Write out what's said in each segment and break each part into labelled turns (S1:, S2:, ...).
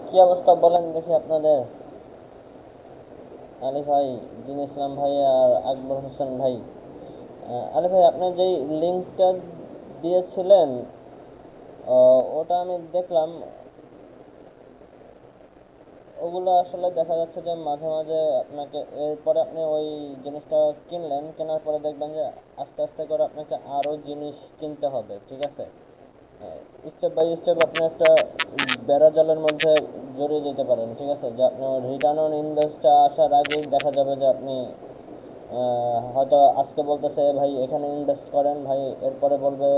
S1: কি অবস্থা বলেন দেখি আপনাদের? আলী ভাই, দিন ইসলাম ভাই আর আকবর হোসেন ভাই। আলী ভাই, আপনি যেই লিঙ্কটা দিয়েছিলেন, ওটা আমি দেখলাম। ওগুলো আসলে দেখা যাচ্ছে যে মাঝে মাঝে আপনাকে, এরপরে আপনি ওই জিনিসটা কিনলেন, কেনার পরে দেখবেন যে আস্তে আস্তে করে আপনাকে আরও জিনিস কিনতে হবে, ঠিক আছে? স্টেপ বাই স্টেপ আপনি একটা বেড়া জালের মধ্যে জড়িয়ে যেতে পারেন, ঠিক আছে? যে আপনার রিটার্ন অন ইনভেস্টটা আসার আগেই দেখা যাবে যে আপনি হয়তো আজকে বলতেছে ভাই এখানে ইনভেস্ট করেন ভাই, এরপরে বলবে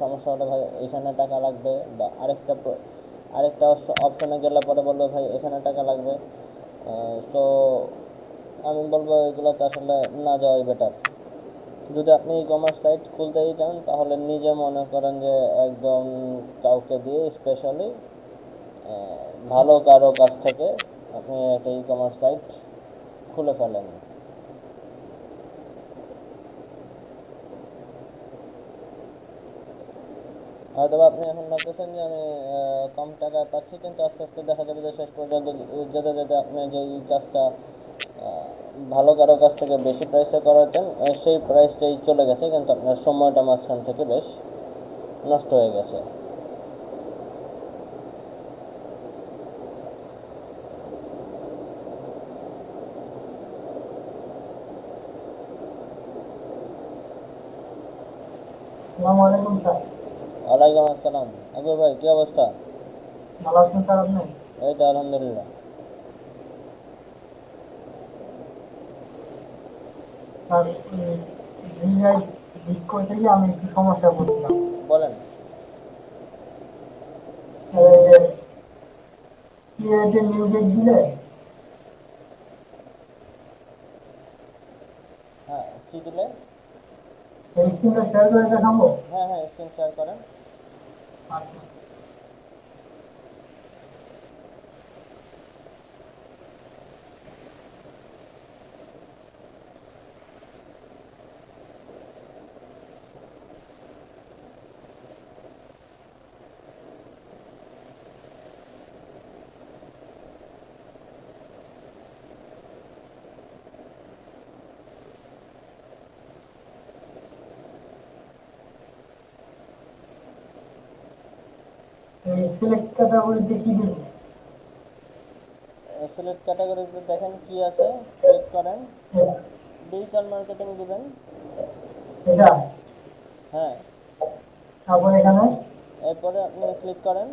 S1: সমস্যা হলে ভাই এখানে টাকা লাগবে, বা আরেকটা অপশনে গেলে পরে বলবে ভাই এখানে টাকা লাগবে। তো আমি বলবো এগুলোতে আসলে না যাওয়াই বেটার। যদি আপনি ই কমার্স সাইট খুলতেই চান তাহলে নিজে মনে করেন যে একদম কাউকে দিয়ে স্পেশালি ভালো কারো কাছ থেকে আপনি একটা ই কমার্স সাইট খুলে ফেলেন। হয়তো আপনি এখন ভাবতেছেন যে আমি কম টাকায় পাচ্ছি, কিন্তু আস্তে আস্তে দেখা যাবে যে শেষ পর্যন্ত যেতে যেতে আপনি যে এই কাজটা ভালো কারো কাছ থেকে বেশি প্রাইসে করাতেন, সেই প্রাইসটাই চলে গেছে, কিন্তু আপনার সময়টা মাঝখান থেকে বেশ নষ্ট হয়ে গেছে।
S2: আসসালামু আলাইকুম স্যার।
S1: ওয়ালাইকুম আসসালাম। আকবর ভাই, কি অবস্থা?
S2: ভালো আছেন স্যার আপনি?
S1: এই তো আলহামদুলিল্লাহ।
S2: স্যার ভিসায় লিক করতে গিয়ে আমি একটু সমস্যায় পড়ছিলাম।
S1: বলেন।
S2: এই যে সিএতে নিউ গেট দিলে
S1: হ্যাঁ, কি দিলে?
S2: এই স্ক্রিনটা শেয়ার করে দেখাবো।
S1: হ্যাঁ হ্যাঁ, স্ক্রিন শেয়ার করেন।
S2: আচ্ছা, এই সিলেক্ট ক্যাটাগরিতে কি দেবো?
S1: সিলেক্ট ক্যাটাগরিতে দেখেন কি আছে, ক্লিক করেন। ডিজিটাল মার্কেটিং দিবেন।
S2: এটা,
S1: হ্যাঁ,
S2: তারপর এখানে
S1: এরপরে আপনি ক্লিক করেন।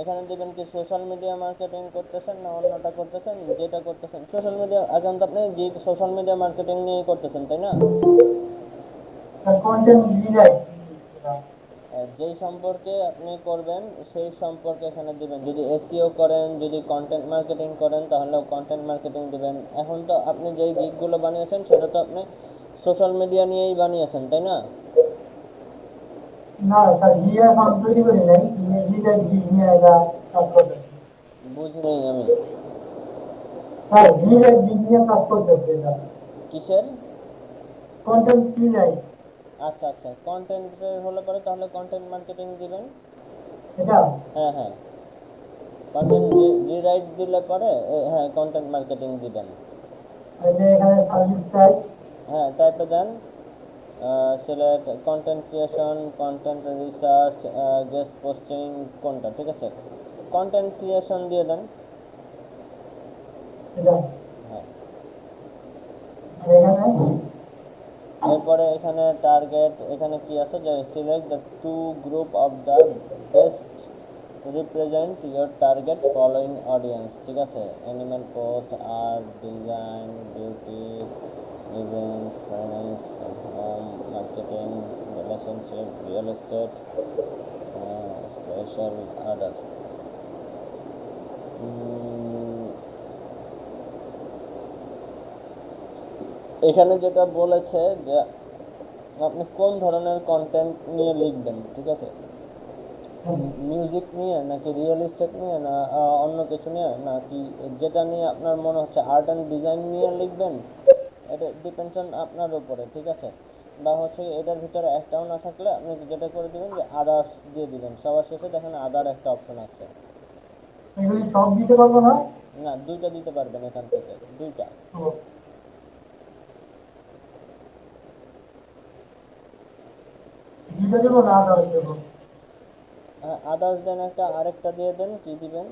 S1: এখানে দিবেন কি সোশ্যাল মিডিয়া মার্কেটিং করতেছেন না অন্যটা করতেছেন, যেটা করতেছেন সোশ্যাল মিডিয়া। এখন তো আপনি সোশ্যাল মিডিয়া মার্কেটিং নিয়েই করতেছেন, তাই না?
S2: কন্টেন্ট ডিজাইন,
S1: যেই সম্পর্কে আপনি করবেন সেই সম্পর্কে এখানে দিবেন। যদি এসইও করেন, যদি কন্টেন্ট মার্কেটিং করেন তাহলেও কন্টেন্ট মার্কেটিং দিবেন। এখন তো আপনি যেই গিগগুলো বানিয়েছেন সেটা তো আপনি সোশ্যাল মিডিয়া নিয়েই বানিয়েছেন, তাই না?
S2: না স্যার ভিআই এখন তৈরি করি নাই, ডিজাইন নিয়ে এটা কাজ করতেছি।
S1: বুঝি নেই আমি।
S2: স্যার ভিআই নিয়ে কাজ করতেছি এটা,
S1: কিসের?
S2: Content design.
S1: আচ্ছা আচ্ছা, কন্টেন্টের হলে পরে তাহলে কন্টেন্ট মার্কেটিং দিবেন।
S2: এটা
S1: হ্যাঁ হ্যাঁ, কন্টেন্ট রিরাইট দিলে পরে হ্যাঁ কন্টেন্ট মার্কেটিং দিবেন।
S2: এই যে এখানে সার্ভিস টাইপ,
S1: হ্যাঁ, টাইপে দেন। Select content creation, content research, guest posting, কোনটা ঠিক আছে? কন্টেন্ট ক্রিয়েশন দিয়ে দেন।
S2: এটা
S1: হ্যাঁ,
S2: আর এখানে
S1: এরপরে এখানে টার্গেট, এখানে কি আছে যে select the two group of the best represent your target following audience, ঠিক আছে? Animal, post, art, design, beauty, event, finance, home, marketing, relationship, real estate, special, others. এখানে যেটা বলেছে যে আপনি কোন ধরনের কন্টেন্ট নিয়ে লিখবেন, ঠিক আছে? মিউজিক নিয়ে নাকি রিয়েল এস্টেট নিয়ে, না অন্য কিছু নিয়ে, নাকি যেটা নিয়ে আপনার মনে হচ্ছে আর্ট অ্যান্ড ডিজাইন নিয়ে লিখবেন, এটা ডিপেন্ডস অন আপনার উপরে, ঠিক আছে? বা হচ্ছে এটার ভিতরে একটাও না থাকলে আপনি যেটা করে দিবেন যে আদার্স দিয়ে দিবেন। সবার শেষে দেখেন আদার একটা অপশন আছে।
S2: এগুলি সব দিতে পারবো না?
S1: না, দুইটা দিতে পারবেন এখান থেকে, দুইটা।
S2: ও, দুইটা দেবো না আদার্স দেবো?
S1: আদার্স দেন একটা, আরেকটা দিয়ে দেন, কি দিবেন?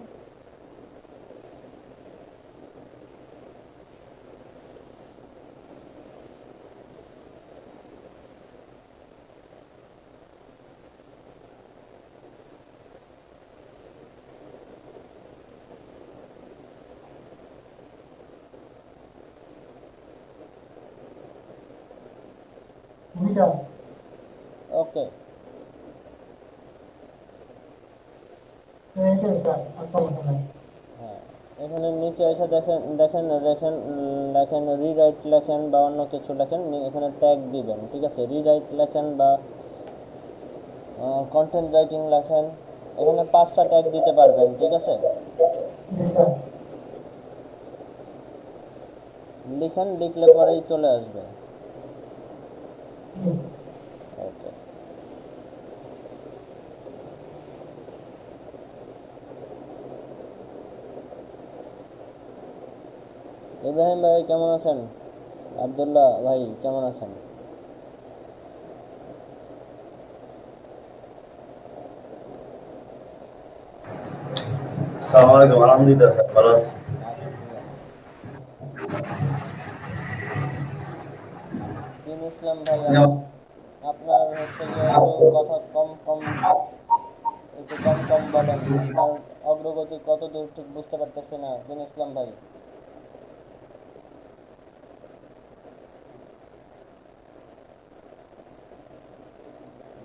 S2: দুইটা?
S1: ওকে।
S2: এইটাই স্যার, আর সমস্যা নাই।
S1: হ্যাঁ, এখানে নিচে এসে দেখেন দেখেন লেখেন, লেখেন রিরাইট লেখেন বা অন্য কিছু লেখেন, এখানে ট্যাগ দিবেন, ঠিক আছে? রিরাইট লেখেন বা কন্টেন্ট রাইটিং লেখেন, এখানে 5টা ট্যাগ দিতে পারবেন, ঠিক আছে?
S2: জি স্যার।
S1: লিখেন, লিখলে পরেই চলে আসবে।
S2: জি।
S1: ওকে। ইব্রাহিম ভাই কেমন আছেন? আব্দুল্লাহ ভাই কেমন আছেন?
S3: আসসালামু আলাইকুম, আলহামদুলিল্লাহ ভালো আছি।
S1: আলহামদুলিল্লাহ। দিন ইসলাম ভাই, আপনার হচ্ছে গিয়ে একটু কথা কম কম, একটু কম কম বলেন, আপনার অগ্রগতি কত দূর ঠিক বুঝতে পারতেছি না দিন ইসলাম ভাই।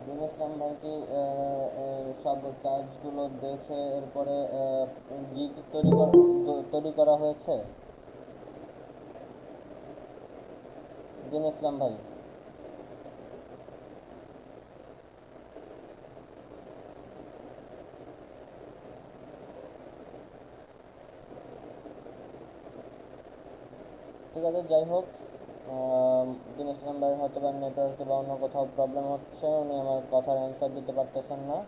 S1: দিন ইসলাম ভাই কি সব কাজগুলো দেখে এরপরে গিগ তৈরি করা হয়েছে? দিন ইসলাম ভাই, ঠিক আছে, যাই হোক। দিন ইসলাম ভাই হয়তো বা নেটওয়ার্কে বা অন্য কোথাও প্রবলেম হচ্ছে, উনি আমার কথার অ্যান্সার দিতে পারতেছেন না।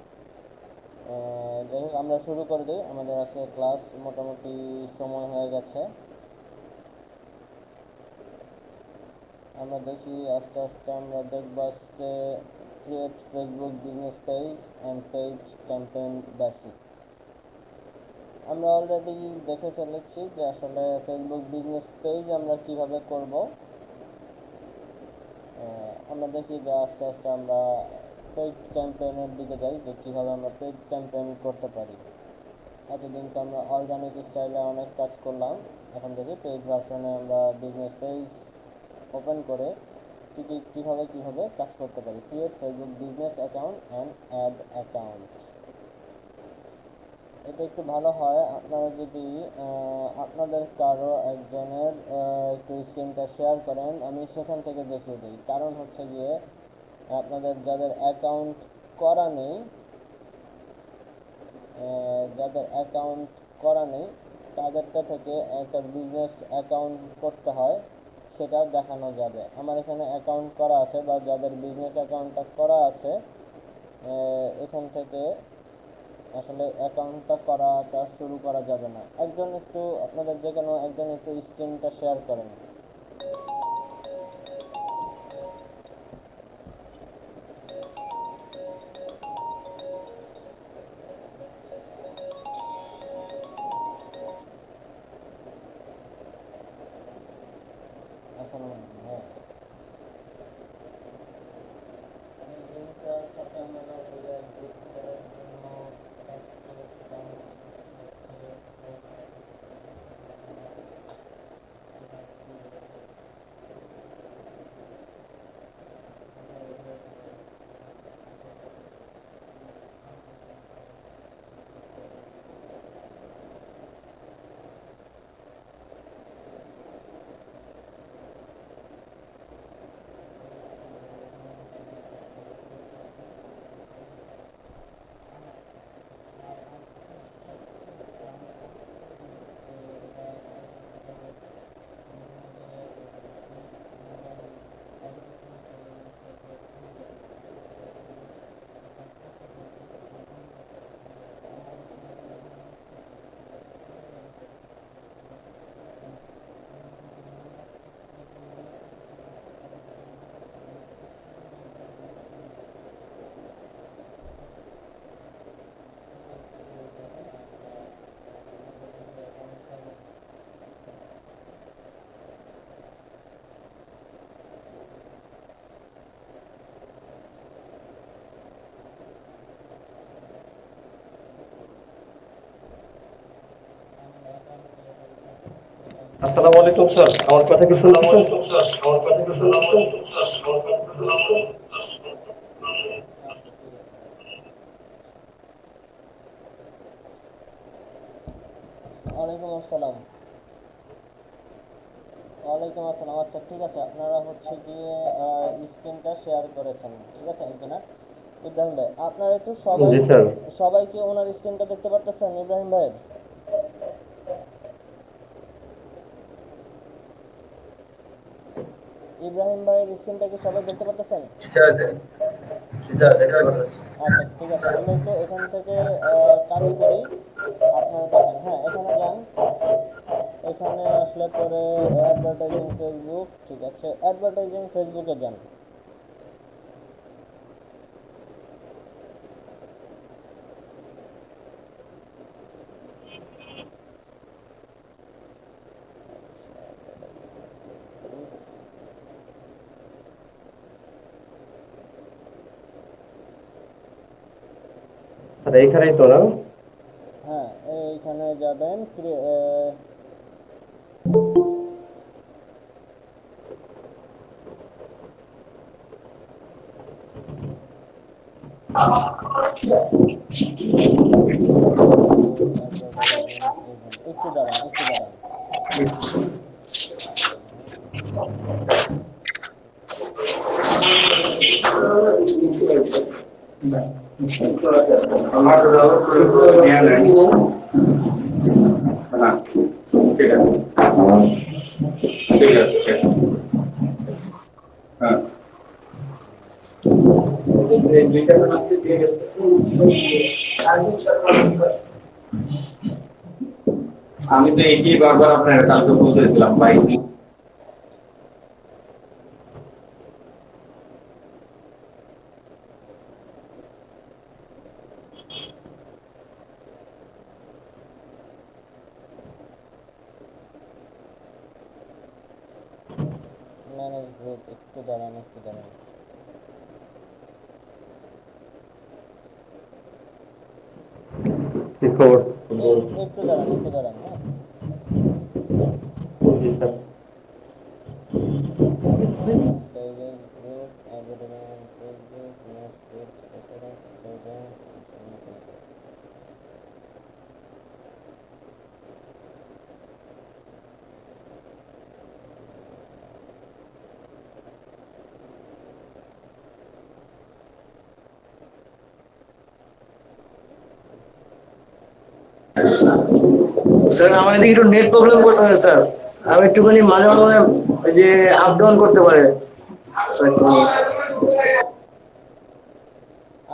S1: যাই হোক, আমরা শুরু করে দিই, আমাদের আজকে ক্লাস মোটামুটি সময় হয়ে গেছে। আমরা দেখি আস্তে আস্তে, আমরা দেখবো আজকে create Facebook business page and page campaign basic. আমরা অলরেডি দেখে ফেলেছি যে আসলে ফেসবুক বিজনেস পেজ আমরা কিভাবে করব। আমরা দেখি যে আস্তে আস্তে আমরা পেইড ক্যাম্পেইনের দিকে যাই, যে কীভাবে আমরা পেইড ক্যাম্পেইন করতে পারি। এতদিন তো আমরা অর্গানিক স্টাইলে অনেক কাজ করলাম, এখন দেখি পেইড ভার্সনে আমরা বিজনেস পেজ ওপেন করে কীভাবে কাজ করতে পারি। Create Facebook business account and add account, এটা একটু ভালো হয় আপনারা যদি আপনাদের কারো একজনের একটু স্ক্রিনটা শেয়ার করেন, আমি সেখান থেকে দেখিয়ে দিই। কারণ হচ্ছে গিয়ে আপনাদের যাদের অ্যাকাউন্ট করা নেই, যাদের অ্যাকাউন্ট করা নেই তাদেরটা থেকে একটা বিজনেস অ্যাকাউন্ট করতে হয়, সেটা দেখানো যাবে। আমার এখানে অ্যাকাউন্ট করা আছে, বা যাদের বিজনেস অ্যাকাউন্টটা করা আছে এখান থেকে আসলে অ্যাকাউন্টটা করাটা শুরু করা যাবে না। একজন একটু, আপনাদের যে কোনো একজন একটু স্ক্রিনটা শেয়ার করেন। আসলে হ্যাঁ, এই লিঙ্কটার সাথে আমরা যুক্ত করার জন্য
S4: আসসালামু আলাইকুম স্যার, আমার কথা কি শুনতেছেন?
S1: আচ্ছা ঠিক আছে। ওয়ালাইকুম আসসালাম। ওয়ালাইকুম আসসালাম। আচ্ছা ঠিক আছে, আপনারা হচ্ছে গিয়ে স্ক্রিনটা শেয়ার করেছেন, ঠিক আছে কিনা? ইব্রাহিম ভাই, আপনারা একটু সবাই,
S4: জি স্যার।
S1: সবাই কি ওনার স্ক্রিনটা দেখতে পারতেছেন ইব্রাহিম ভাই? ইব্রাহিম ভাইয়ের স্ক্রিনটা কি সবাই দেখতে পারতেছেন?
S3: টিচার টিচার দেখতে পাচ্ছি।
S1: আচ্ছা ঠিক আছে, আমরা একটু এখান থেকে কাজ করি। আপনারা দেখেন, হ্যাঁ এখানে যান। এখানে আসলে পরে অ্যাডভার্টাইজিং ফেসবুক, ঠিক আছে, অ্যাডভার্টাইজিং ফেসবুকে যান।
S4: স্যার এইখানেই তো না?
S1: হ্যাঁ, এইখানে যাবেন, অ্যাডভার্টাইজিং এজেন্ট, একটু দাঁড়ান একটু দাঁড়ান।
S3: আমার জ্ঞান নেই। হ্যাঁ, ঠিক আছে ঠিক আছে। হ্যাঁ আমি তো এটি বারবার আপনার কালকে বলতেছিলাম ভাই।
S1: ম্যানেজ গ্রুপ, একটু দাঁড়ান একটু দাঁড়ান।
S4: কি খবর?
S1: একটু দাঁড়ান একটু দাঁড়ান, হ্যাঁ।
S4: জি sir.
S1: Pages group, advertising Facebook, next page, preference, settings.
S5: Sir আমার এদিকে একটু নেট প্রবলেম করতেছে স্যার। আমি একটুখানি মাঝে মাঝে ওই যে আপ ডাউন করতে পারে স্যার একটু।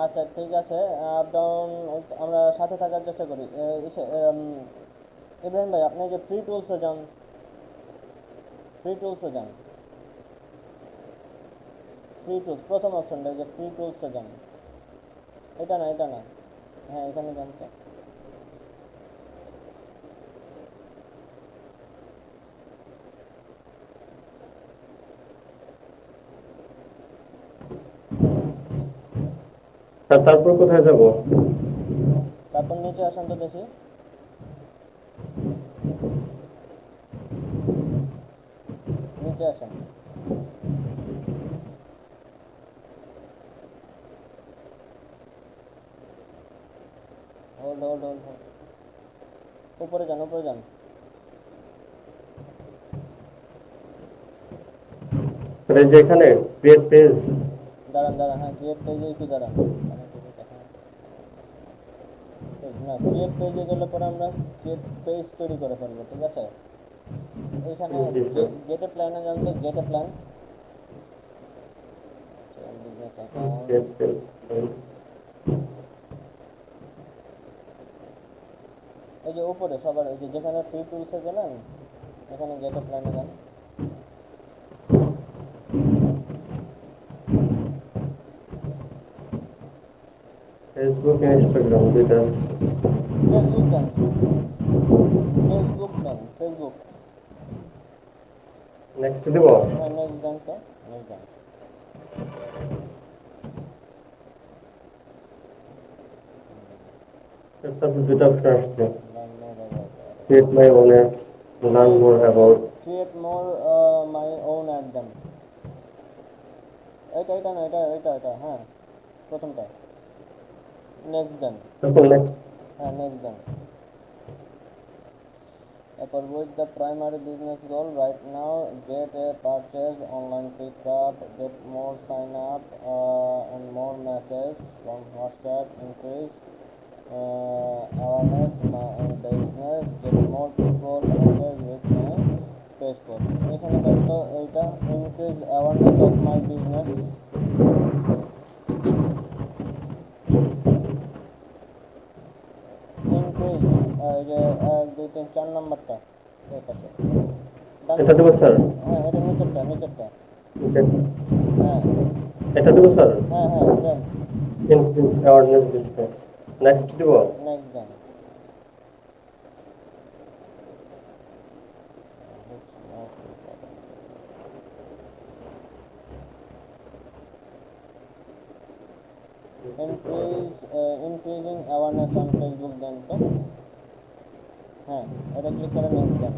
S1: আচ্ছা ঠিক আছে, আপ ডাউন, আমরা সাথে থাকার চেষ্টা করি। ইব্রাহিম ভাই, আপনি যে ফ্রি টুলসে যান, ফ্রি টুলসে যান, ফ্রি টুলস প্রথম অপশনটা, যে ফ্রি টুলসে যান। এটা না এটা না, হ্যাঁ এখানে যান তো।
S4: স্যার তারপর কোথায় যাব?
S1: তারপর নিচে আসেন তো দেখি। নিচে আসেন। হোল্ড হোল্ড হোল্ড হোল্ড, উপরে যান উপরে যান।
S4: স্যার এই যে এখানে ক্রিয়েট পেজ।
S1: দাঁড়ান দাঁড়ান, হ্যাঁ ক্রিয়েট পেজে একটু দাঁড়ান। না, ক্রিয়েট পেজে গেলে পরে আমরা ক্রিয়েট পেজ তৈরি করে ফেলবো, ঠিক আছে। এইখানে
S4: জি স্যার।
S1: গেট এ প্ল্যানে যান তো, গেট এ plan, business account.
S4: Create page.
S1: এই যে উপরে সবার, এই যে যেখানে ফ্রি টুলসে গেলেন, এখানে গেট এ প্ল্যানে যান।
S4: ফেসবুক, ইনস্টাগ্রাম দুইটা আছে।
S1: ফেসবুক দেন, ফেসবুক দেন, ফেসবুক।
S4: নেক্সট দিব?
S1: হ্যাঁ নেক্সট দেন তো, নেক্সট দেন।
S4: তারপর দুটো অপশন আসছে,
S1: ধন্যবাদ।
S4: Create my own apps. learn more about
S1: create more my own ad দেন। এটা না, এটা হ্যাঁ, প্রথমটা নেক্সট দেন।
S4: তারপর next
S1: হ্যাঁ, নেক্সট দেন। Apple with the primary business goal right now, get a purchase, online pickup, get more sign up and more messages from WhatsApp, increase awareness my business, get more people engage with my Facebook। এখানে দেন তো এইটা increase awareness of my business, increase এই যে 1 2 3 4 নাম্বারটা এই পাশে ডান
S4: এটা দেবো স্যার
S1: হ্যাঁ, এটা নিচেরটা হ্যাঁ
S4: এটা দেবো স্যার
S1: হ্যাঁ দেন।
S4: increase awareness business next দিব
S1: নেক্সট দেন। ইনক্রিজিং অ্যাওয়ারনেস অন ফেসবুক দেন তো। হ্যাঁ, এটা ক্লিক করে নেক্সট দেন।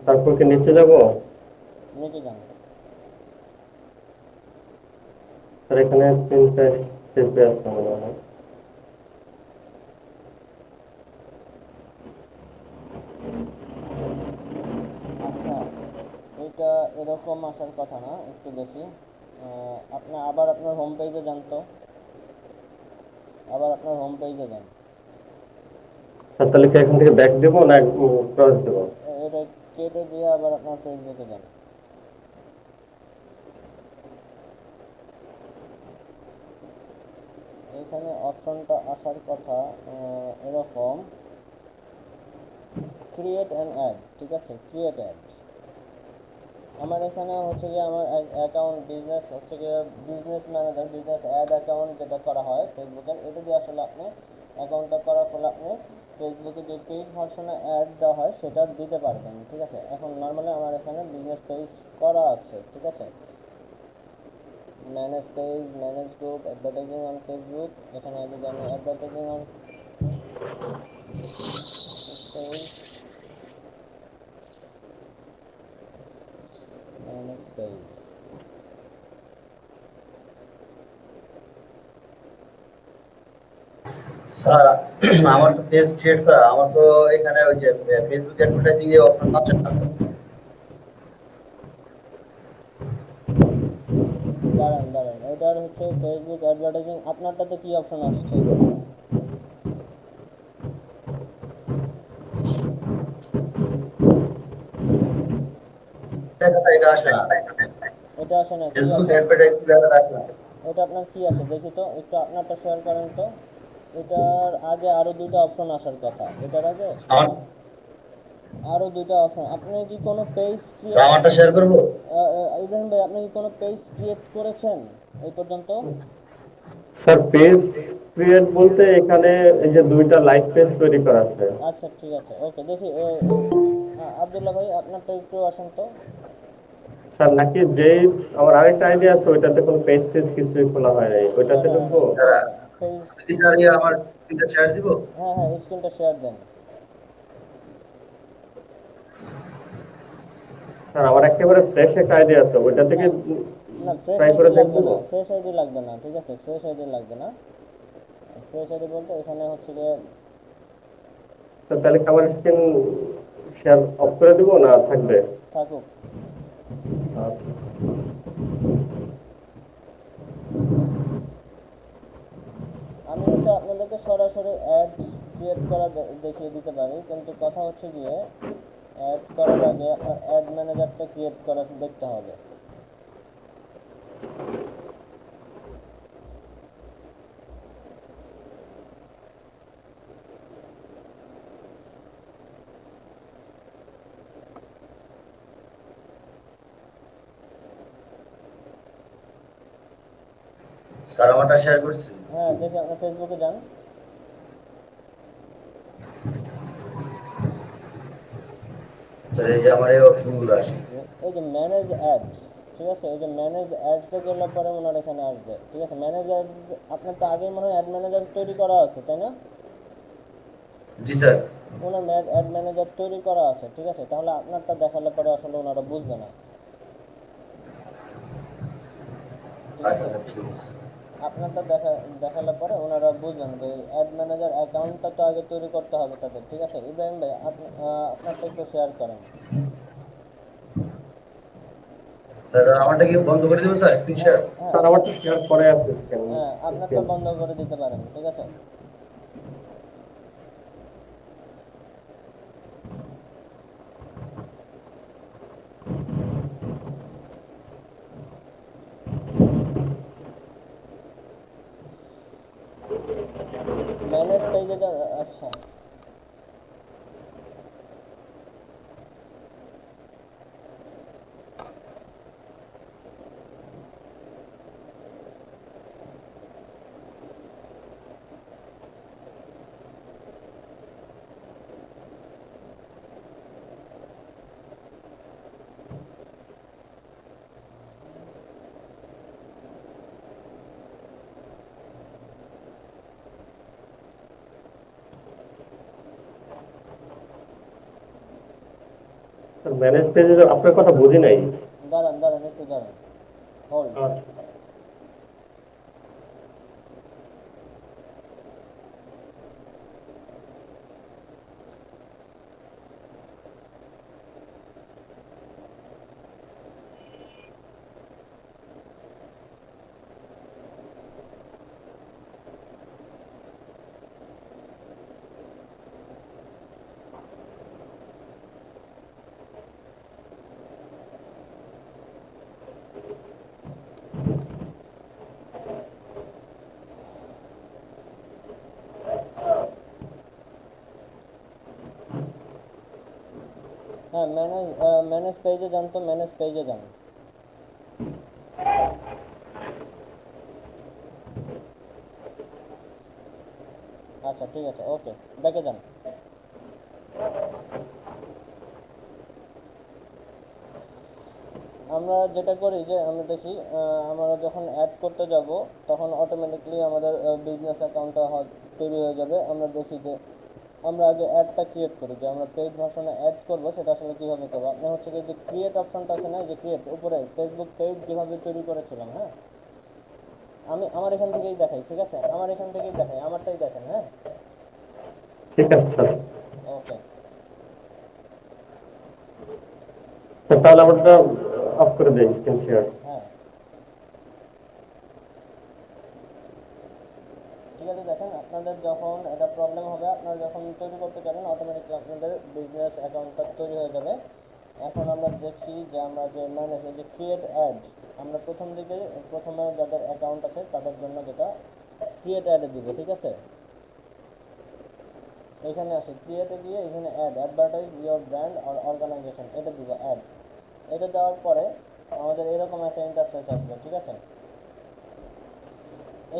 S4: তারপর কি নিচে যাব
S1: নিচে যান।
S4: স্যার এখানে তিনটা স্টেপে আছে মনে হয়
S1: আচ্ছা, এটা এরকম আসার কথা না, একটু দেখি। আপনি আবার আপনার হোম পেজে যান তো, আবার আপনার হোম পেজে যান।
S4: স্যার তাহলে কি এখান থেকে ব্যাক দেবো না ক্রস দেবো
S1: এটা কেটে দিয়ে আবার আপনার ফেসবুকে যান। এখানে অপশনটা আসার কথা এরকম, ক্রিয়েট অ্যান অ্যাড, ঠিক আছে, ক্রিয়েট অ্যাড। আমার এখানে হচ্ছে যে আমার অ্যাকাউন্ট বিজনেস হচ্ছে গিয়ে business manager, business ad account যেটা করা হয় ফেসবুকের, এটা দিয়ে আসলে আপনি অ্যাকাউন্টটা করার ফলে আপনি ফেসবুকে যে পেইড ভার্সনে অ্যাড দেওয়া হয় সেটা দিতে পারবেন, ঠিক আছে। এখন নর্মালি আমার এখানে বিজনেস পেজ করা আছে, ঠিক আছে। Manage page, manage group, advertising on Facebook, এখানে যদি আমি advertising on page, manage page,
S6: sir আমার তো পেজ ক্রিয়েট করা, আমার তো এখানে ওই যে ফেসবুক অ্যাডভার্টাইজিং এর অপশন আছে না।
S1: দাঁড়ান, এটার হচ্ছে ফেসবুক অ্যাডভার্টাইজিং, আপনারটাতে কি অপশন আসছে?
S6: এটা আসে না,
S1: এটা আসে না, কি
S6: ফেসবুক
S1: আসে?
S6: অ্যাডভার্টাইজিং লেখাটা আসে না।
S1: এটা আপনার কি আছে দেখি তো, একটু আপনারটা শেয়ার করেন তো। এটার আগে আরো দুইটা অপশন আসার কথা, এটার আগে
S6: আমার
S1: আরো দুইটা অপশন। আপনি কি কোনো পেজ ক্রিয়েট,
S6: আমারটা শেয়ার করবো।
S1: ইব্রাহিম ভাই, আপনি কি কোনো পেজ ক্রিয়েট করেছেন এই পর্যন্ত?
S4: স্যার পেজ ক্রিয়েট বলতে এখানে এই যে দুইটা লাইক পেজ তৈরি করা আছে
S1: আচ্ছা, ঠিক আছে, ওকে, দেখি আব্দুল্লাহ ভাই আপনারটা একটু আসেন তো।
S4: স্যার নাকি যেই আমার আরেকটা আইডিয়া আছে ওইটাতে কোনো পেজ টেজ কিছুই খোলা হয় নাই ওইটাতে ঢুকবো
S1: পেজ,
S6: আমি স্যার আমার স্ক্রিনটা শেয়ার দিব।
S1: হ্যাঁ স্ক্রিনটা শেয়ার দেন।
S4: স্যার আমার একেবারে ফ্রেশ একটা আইডিয়া আছে ওইটা থেকে
S1: না, ফ্রেশ
S4: ট্রাই
S1: আইডি
S4: করে
S1: লাগবে
S4: দেখবো
S1: না, ফ্রেশ আইডি লাগবে না, ঠিক আছে, ফ্রেশ আইডি লাগবে না। ফ্রেশ আইডি বলতে এখানে হচ্ছে যে,
S4: স্যার তাহলে কি আমার স্ক্রিন শেয়ার অফ করে দিব না থাকবে
S1: থাকুক।
S4: আচ্ছা
S1: আমি হচ্ছে আপনাদেরকে সরাসরি অ্যাড ক্রিয়েট করা দেখিয়ে দিতে পারি, কিন্তু কথা হচ্ছে গিয়ে অ্যাড করার আগে আপনার অ্যাড ম্যানেজারটা ক্রিয়েট করা দেখতে হবে।
S6: স্যার আমারটা শেয়ার করছি।
S1: হ্যাঁ, দেখি আপনার ফেসবুকে যান।
S6: তাহলে এই যে আমার এই অপশনগুলো আসে।
S1: এই যে ম্যানেজ অ্যাডস, ঠিক আছে, এই যে ম্যানেজ অ্যাডসে গেলে পরে ওনার এখানে আসবে, ঠিক আছে। ম্যানেজ অ্যাডস আপনার তো আগেই মনে হয় অ্যাড ম্যানেজার তৈরি করা আছে, তাই না?
S6: জি স্যার।
S1: ওনার অ্যাড ম্যানেজার তৈরি করা আছে, ঠিক আছে। তাহলে আপনারটা দেখালে পরে আসলে ওনারা বুঝবে না, ঠিক
S6: আচ্ছা
S1: আছে।
S6: স্যার, ঠিক আছে।
S1: আপনারটা দেখালে পরে ওনারা বুঝবেন যে অ্যাড ম্যানেজার অ্যাকাউন্টটা তো আগে তৈরি করতে হবে তাদের, ঠিক আছে। ইব্রাহিম ভাই আপনারটা একটু শেয়ার করেন।
S6: তাহলে আমারটা কি বন্ধ করে দেবো স্যার, স্ক্রিন
S1: হ্যাঁ
S6: শেয়ার?
S1: হ্যাঁ
S4: স্যার আমারটা শেয়ার করে আছে স্ক্যান।
S1: হ্যাঁ, আপনারটা বন্ধ করে দিতে পারেন, ঠিক আছে। ম্যানেজ পেজে আচ্ছা,
S4: স্যার ম্যানেজ পেজে আপনার কথা বুঝি নাই।
S1: দাঁড়ান দাঁড়ান একটু দাঁড়ান, হোল্ড।
S4: আচ্ছা
S1: হ্যাঁ, ম্যানেজ পেজে যান, তো ম্যানেজ পেজে যান। আচ্ছা ঠিক আছে, ওকে, ব্যাকে যান। আমরা যেটা করি যে আমরা দেখি আমরা যখন অ্যাড করতে যাব তখন অটোমেটিকলি আমাদের বিজনেস অ্যাকাউন্টটা তৈরি হয়ে যাবে। আমরা দেখি যে আমরা আগে অ্যাডটা ক্রিয়েট করি, যে আমরা পেজ ভার্সনে অ্যাড করব সেটা আসলে কীভাবে করবো। আপনি হচ্ছে কি যে ক্রিয়েট অপশনটা আছে না, যে ক্রিয়েট উপরে ফেসবুক পেজ যেভাবে তৈরি করেছিলাম, হ্যাঁ, আমি আমার এখান থেকেই দেখাই, ঠিক আছে, আমার এখান থেকেই দেখাই, আমারটাই দেখেন, হ্যাঁ।
S4: ঠিক আছে স্যার।
S1: ওকে,
S4: স্যার তাহলে আমারটা অফ করে দেই স্ক্রিন শেয়ার।
S1: হ্যাঁ ঠিক আছে। দেখেন আপনাদের যখন এটা প্রবলেম হবে, আপনারা যখন তৈরি করতে চাবেন অটোমেটিকলি আপনাদের বিজনেস অ্যাকাউন্টটা তৈরি হয়ে যাবে। এখন আমরা দেখি যে আমরা যে ম্যানেজ যে ক্রিয়েট অ্যাড, আমরা প্রথমে যাদের অ্যাকাউন্ট আছে তাদের জন্য যেটা ক্রিয়েট অ্যাডে দিব, ঠিক আছে। এখানে আসে ক্রিয়েটে গিয়ে এখানে অ্যাডভার্টাইজ ইয়োর ব্র্যান্ড আর অর্গানাইজেশন, এটা দিব অ্যাড। এটা দেওয়ার পরে আমাদের এরকম একটা ইন্টারফেস আসবে, ঠিক আছে।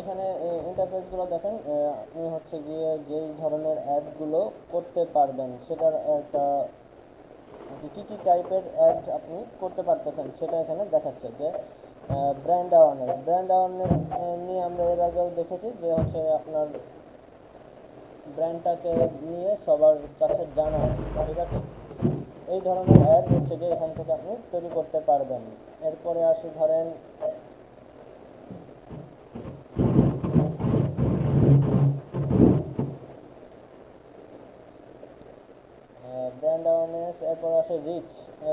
S1: এখানে ইন্টারফেসগুলো দেখেন, আপনি হচ্ছে গিয়ে যেই ধরনের অ্যাডগুলো করতে পারবেন সেটার একটা কী কী টাইপের অ্যাড আপনি করতে পারতেছেন সেটা এখানে দেখাচ্ছে। যে ব্র্যান্ড অ্যাওয়ারনেস নিয়ে আমরা এর আগেও দেখেছি, যে হচ্ছে আপনার ব্র্যান্ডটাকে নিয়ে সবার কাছে জানান, ঠিক আছে। এই ধরনের অ্যাড হচ্ছে যে এখান থেকে আপনি তৈরি করতে পারবেন। এরপরে আসি, ধরেন ব্র্যান্ড অ্যাওয়ারনেস, এরপর আসে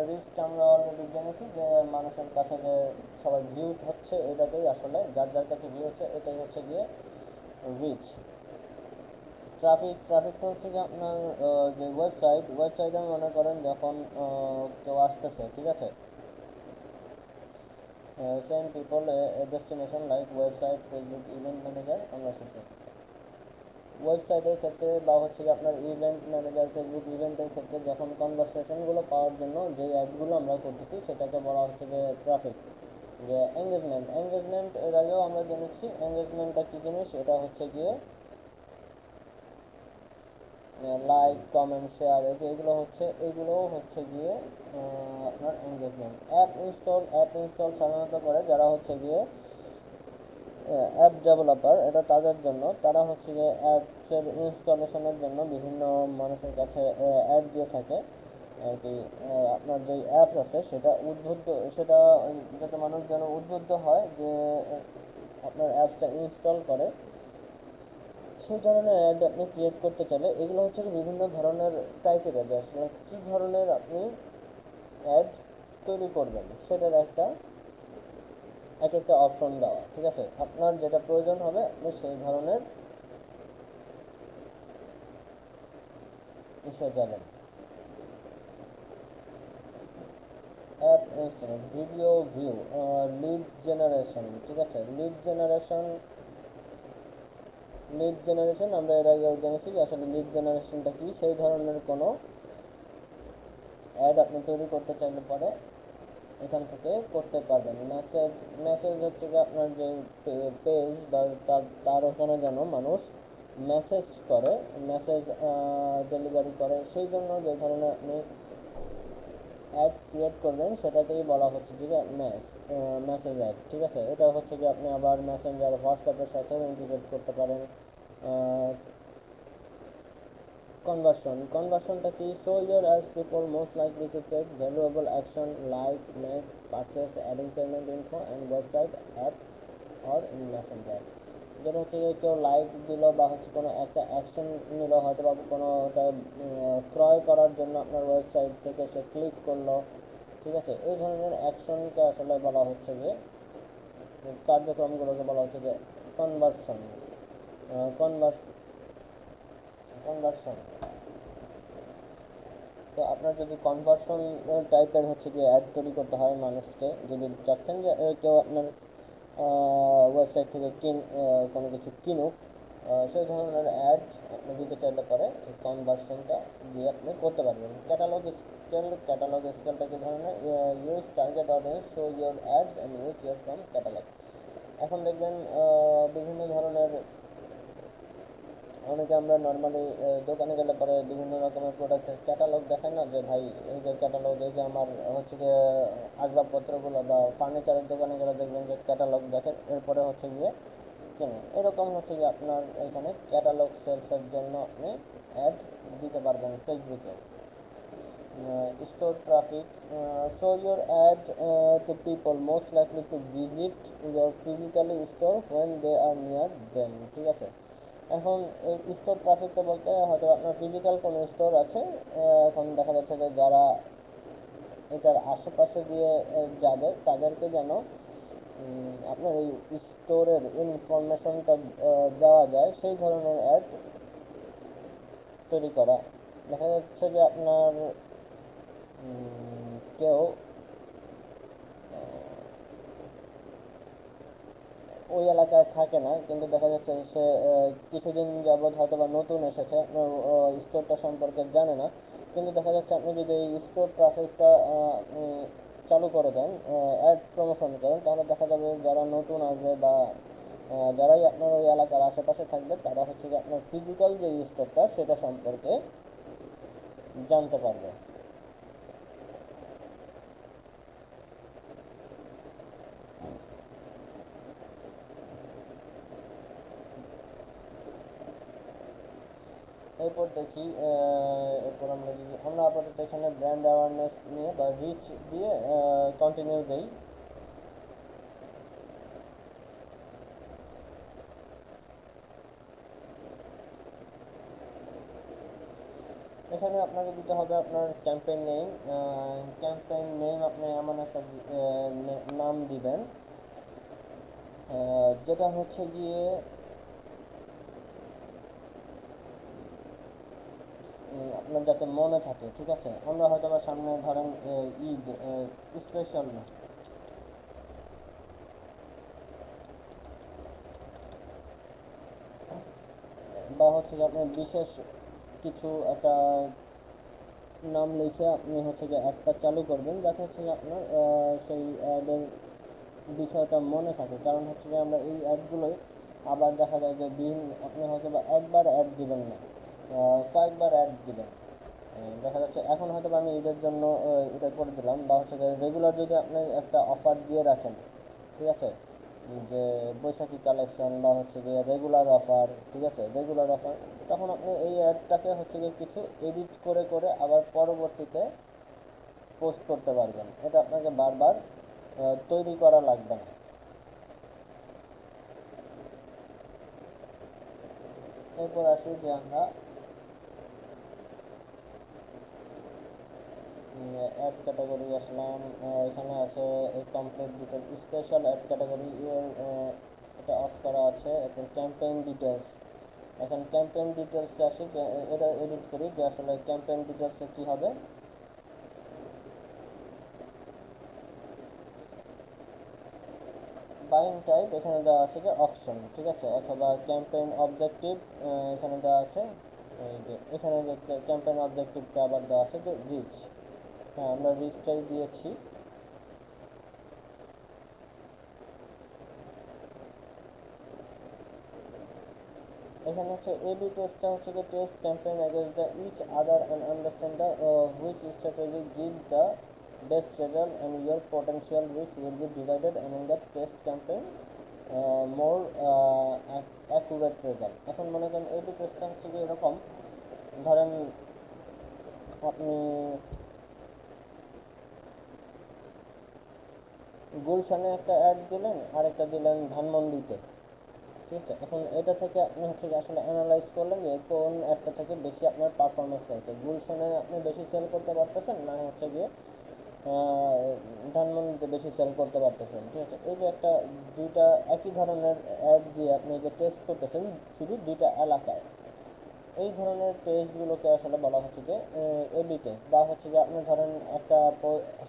S1: রিচটা আমরা অলরেডি জেনেছি যে মানুষের কাছে যে সবার ভিউ হচ্ছে, এটাতেই আসলে যার যার কাছে ভিউ হচ্ছে এটাই হচ্ছে গিয়ে রিচ। ট্রাফিকটা হচ্ছে যে আপনার যে ওয়েবসাইটে মনে করেন যখন কেউ আসতেছে, ঠিক আছে, সেন্ড পিপল এ destination like website, Facebook event manager, আমরা শেষে ওয়েবসাইটের ক্ষেত্রে বা হচ্ছে কি আপনার ইভেন্ট ম্যানেজার, ফেসবুক ইভেন্টের ক্ষেত্রে যখন কনভারসেশনগুলো পাওয়ার জন্য যে অ্যাডগুলো আমরা করতেছি সেটাকে বলা হচ্ছে যে ট্রাফিক। যে এঙ্গেজমেন্ট এর আগেও আমরা জেনেছি এঙ্গেজমেন্টটা কী জিনিস, এটা হচ্ছে গিয়ে লাইক, কমেন্ট, শেয়ার, এই যে এগুলো হচ্ছে, এগুলোও হচ্ছে গিয়ে আপনার এঙ্গেজমেন্ট। অ্যাপ ইনস্টল সাধারণত করে যারা হচ্ছে গিয়ে অ্যাপ ডেভেলপার, এটা তাদের জন্য। তারা হচ্ছে গিয়ে অ্যাপসের ইনস্টলেশনের জন্য বিভিন্ন মানুষের কাছে অ্যাড দিয়ে থাকে আর কি। আপনার যেই অ্যাপস আছে সেটা যাতে মানুষ যেন উদ্বুদ্ধ হয় যে আপনার অ্যাপসটা ইনস্টল করে, সেই ধরনের অ্যাড আপনি ক্রিয়েট করতে চাইলে এগুলো হচ্ছে কি বিভিন্ন ধরনের ক্রাইটেরিয়া, যে আসলে কী ধরনের আপনি অ্যাড তৈরি করবেন সেটার এক একটা অপশন দেওয়া, ঠিক আছে। আপনার যেটা প্রয়োজন হবে আপনি সেই ধরনের ইসে যাবেন। App install, video view, lead generation, ঠিক আছে। লিড জেনারেশন আমরা এর আগে জেনেছি যে আসলে লিড জেনারেশনটা কি। সেই ধরনের কোনো অ্যাড আপনি তৈরি করতে চাইলে পরে এখান থেকে করতে পারবেন। মেসেজ হচ্ছে যে আপনার যে পেজ বা তার ওখানে যেন মানুষ মেসেজ ডেলিভারি করে, সেই জন্য যে ধরনের আপনি অ্যাড ক্রিয়েট করবেন সেটাকেই বলা হচ্ছে যে মেসেজ অ্যাড, ঠিক আছে। এটা হচ্ছে যে আপনি আবার মেসেঞ্জার, হোয়াটসঅ্যাপের সাথেও ইন্টিগ্রেট করতে পারেন। কনভার্সনটা কি? Show your ads people most likely to take valuable action like make purchase, adding payment info and website app or in messenger. যেটা হচ্ছে যে কেউ লাইক দিল বা হচ্ছে কোনো একটা অ্যাকশন নিল, হয়তো বা কোনোটা ক্রয় করার জন্য আপনার ওয়েবসাইট থেকে সে ক্লিক করলো, ঠিক আছে। এই ধরনের অ্যাকশনকে আসলে বলা হচ্ছে যে কার্যক্রমগুলোকে বলা হচ্ছে যে কনভার্সন। কনভার্সন তো আপনার যদি কনভার্সন টাইপের হচ্ছে যে অ্যাড তৈরি করতে হয় মানুষকে, যদি চাচ্ছেন যে কেউ আপনার ওয়েবসাইট থেকে কোনো কিছু কিনুক, সেই ধরনের অ্যাড আপনি দিতে চাইলে পরে এই কনভার্সনটা দিয়ে আপনি করতে পারবেন। ক্যাটালগ স্কেলটা কি ধরনের? Use target audience, show your ads and use your from catalogue. এখন দেখবেন বিভিন্ন ধরনের, অনেকে আমরা নর্মালি দোকানে গেলে পরে বিভিন্ন রকমের প্রোডাক্টের ক্যাটালগ দেখায় না, যে ভাই এই যে ক্যাটালগ, এই যে আমার হচ্ছে যে আসবাবপত্রগুলো, বা ফার্নিচারের দোকানে গেলে দেখবেন যে ক্যাটালগ দেখেন, এরপরে হচ্ছে গিয়ে কেনেন। এরকম হচ্ছে যে আপনার এখানে ক্যাটালগ সেলসের জন্য আপনি অ্যাড দিতে পারবেন ফেসবুকে। Store traffic, show your ad to people most likely to visit your physical store when they are near them, ঠিক আছে। এখন এই স্টোর ট্রাফিকটা বলতে হয়তো আপনার ফিজিক্যাল কোনো স্টোর আছে, এখন দেখা যাচ্ছে যে যারা এটার আশেপাশে দিয়ে যাবে তাদেরকে যেন আপনার এই স্টোরের ইনফরমেশনটা দেওয়া যায়, সেই ধরনের অ্যাড তৈরি করা। দেখা যাচ্ছে যে আপনার কেউ ওই এলাকায় থাকে না, কিন্তু দেখা যাচ্ছে সে কিছুদিন যাবৎ হয়তো বা নতুন এসেছে, আপনার স্টোরটা সম্পর্কে জানে না, কিন্তু দেখা যাচ্ছে আপনি যদি এই স্টোর ট্রাফিকটা চালু করে দেন, অ্যাড প্রমোশন করেন, তাহলে দেখা যাবে যারা নতুন আসবে বা যারাই আপনার ওই এলাকার আশেপাশে থাকবে, তারা হচ্ছে যে আপনার ফিজিক্যাল যে স্টোরটা সেটা সম্পর্কে জানতে পারবে। এরপর দেখি, এরপর আমরা আপাতত এখানে ব্র্যান্ড অ্যাওয়ারনেস নিয়ে বা রিচ দিয়ে কন্টিনিউ দেই। এখানে আপনাকে দিতে হবে আপনার ক্যাম্পেইন নেম আপনি এমন একটা নাম দিবেন যেটা হচ্ছে গিয়ে আপনার যাতে মনে থাকে, ঠিক আছে। আমরা হয়তো বা সামনে ধরেন ঈদ স্পেশাল বা হচ্ছে যে আপনার বিশেষ কিছু একটা নাম লিখে আপনি হচ্ছে যে অ্যাডটা চালু করবেন, যাতে হচ্ছে যে আপনার সেই অ্যাডের বিষয়টা মনে থাকে। কারণ হচ্ছে যে আমরা এই অ্যাডগুলোই আবার দেখা যায় যে আপনি হয়তো বা একবার অ্যাড দিবেন না, কয়েকবার অ্যাড দিলেন, দেখা যাচ্ছে এখন হয়তো বা আমি ঈদের জন্য এটা করে দিলাম, বা হচ্ছে রেগুলার যদি আপনি একটা অফার দিয়ে রাখেন, ঠিক আছে, যে বৈশাখী কালেকশন বা হচ্ছে গিয়ে রেগুলার অফার, ঠিক আছে, রেগুলার অফার, তখন আপনি এই অ্যাডটাকে হচ্ছে গিয়ে কিছু এডিট করে করে আবার পরবর্তীতে পোস্ট করতে পারবেন। এটা আপনাকে বারবার তৈরি করা লাগবে না। এরপর আসি যে আমরা অ্যাড ক্যাটাগরি আসলাম, এখানে আছে complete detail special add category এটা অফ করা আছে। এরপর ক্যাম্পেইন ডিটেলস, এখন ক্যাম্পেইন ডিটেলসে আসি যে এটা এডিট করি যে আসলে ক্যাম্পেইন ডিটেলসে কী হবে। বাইং টাইপ এখানে দেওয়া আছে যে অপশন, ঠিক আছে, অথবা ক্যাম্পেইন অবজেক্টিভ এখানে দেওয়া আছে, এই যে এখানে যে ক্যাম্পেইন অবজেক্টিভটা আবার দেওয়া আছে যে রিচ, হ্যাঁ আমরা রিচটাই দিয়েছি। এখানে হচ্ছে এবি টেস্টটা হচ্ছে কি test campaign against the each other and understand the which strategy give the best result and your potential reach will be divided among the test campaign more accurate result. এখন মনে করেন এবি টেস্টটা হচ্ছে কি এরকম, ধরেন আপনি গুলশানে একটা অ্যাড দিলেন আর একটা দিলেন ধানমন্ডিতে, ঠিক আছে, এখন এটা থেকে আপনি হচ্ছে কি আসলে অ্যানালাইজ করলেন যে কোন অ্যাডটা থেকে বেশি আপনার পারফরমেন্স হয়েছে, গুলশানে আপনি বেশি সেল করতে পারতেছেন না হচ্ছে গিয়ে ধানমন্ডিতে বেশি সেল করতে পারতেছেন, ঠিক আছে। এই যে একটা দুইটা একই ধরনের অ্যাড দিয়ে আপনি যে টেস্ট করতেছেন শুধু দুইটা এলাকায়, এই ধরনের পেজগুলোকে আসলে বলা হচ্ছে যে এবি টেস্ট। বা হচ্ছে যে আপনি ধরেন একটা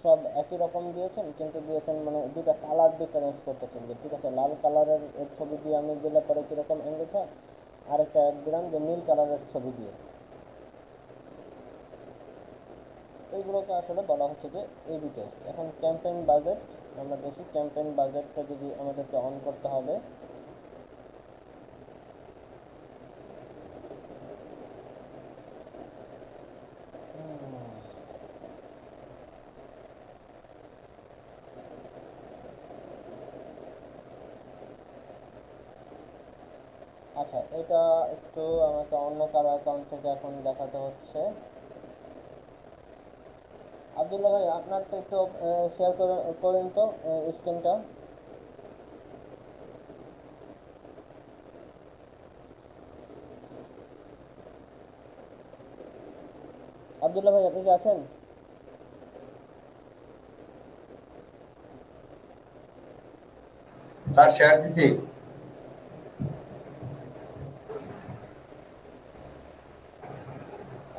S1: সব একই রকম দিয়েছেন কিন্তু দিয়েছেন মানে দুটা কালার ডিফারেন্স করতেছেন, যে ঠিক আছে লাল কালারের ছবি দিয়ে আমি দিলে পরে কীরকম এঙ্গেজ হয়, আরেকটা অ্যাড দিলাম যে নীল কালারের ছবি দিয়ে, এইগুলোকে আসলে বলা হচ্ছে যে এবি টেস্ট। এখন ক্যাম্পেইন বাজেট আমরা দেখি, ক্যাম্পেইন বাজেটটা যদি আমাদেরকে অন করতে হবে, আচ্ছা এটা একটু আমাকে অন্য কারো অ্যাকাউন্ট থেকে এখন দেখাতে হচ্ছে। আব্দুল্লাহ ভাই আপনারটা একটু শেয়ার করেন তো স্ক্রিনটা। আব্দুল্লাহ ভাই আপনি কি আছেন?
S6: তার শেয়ার দিছি।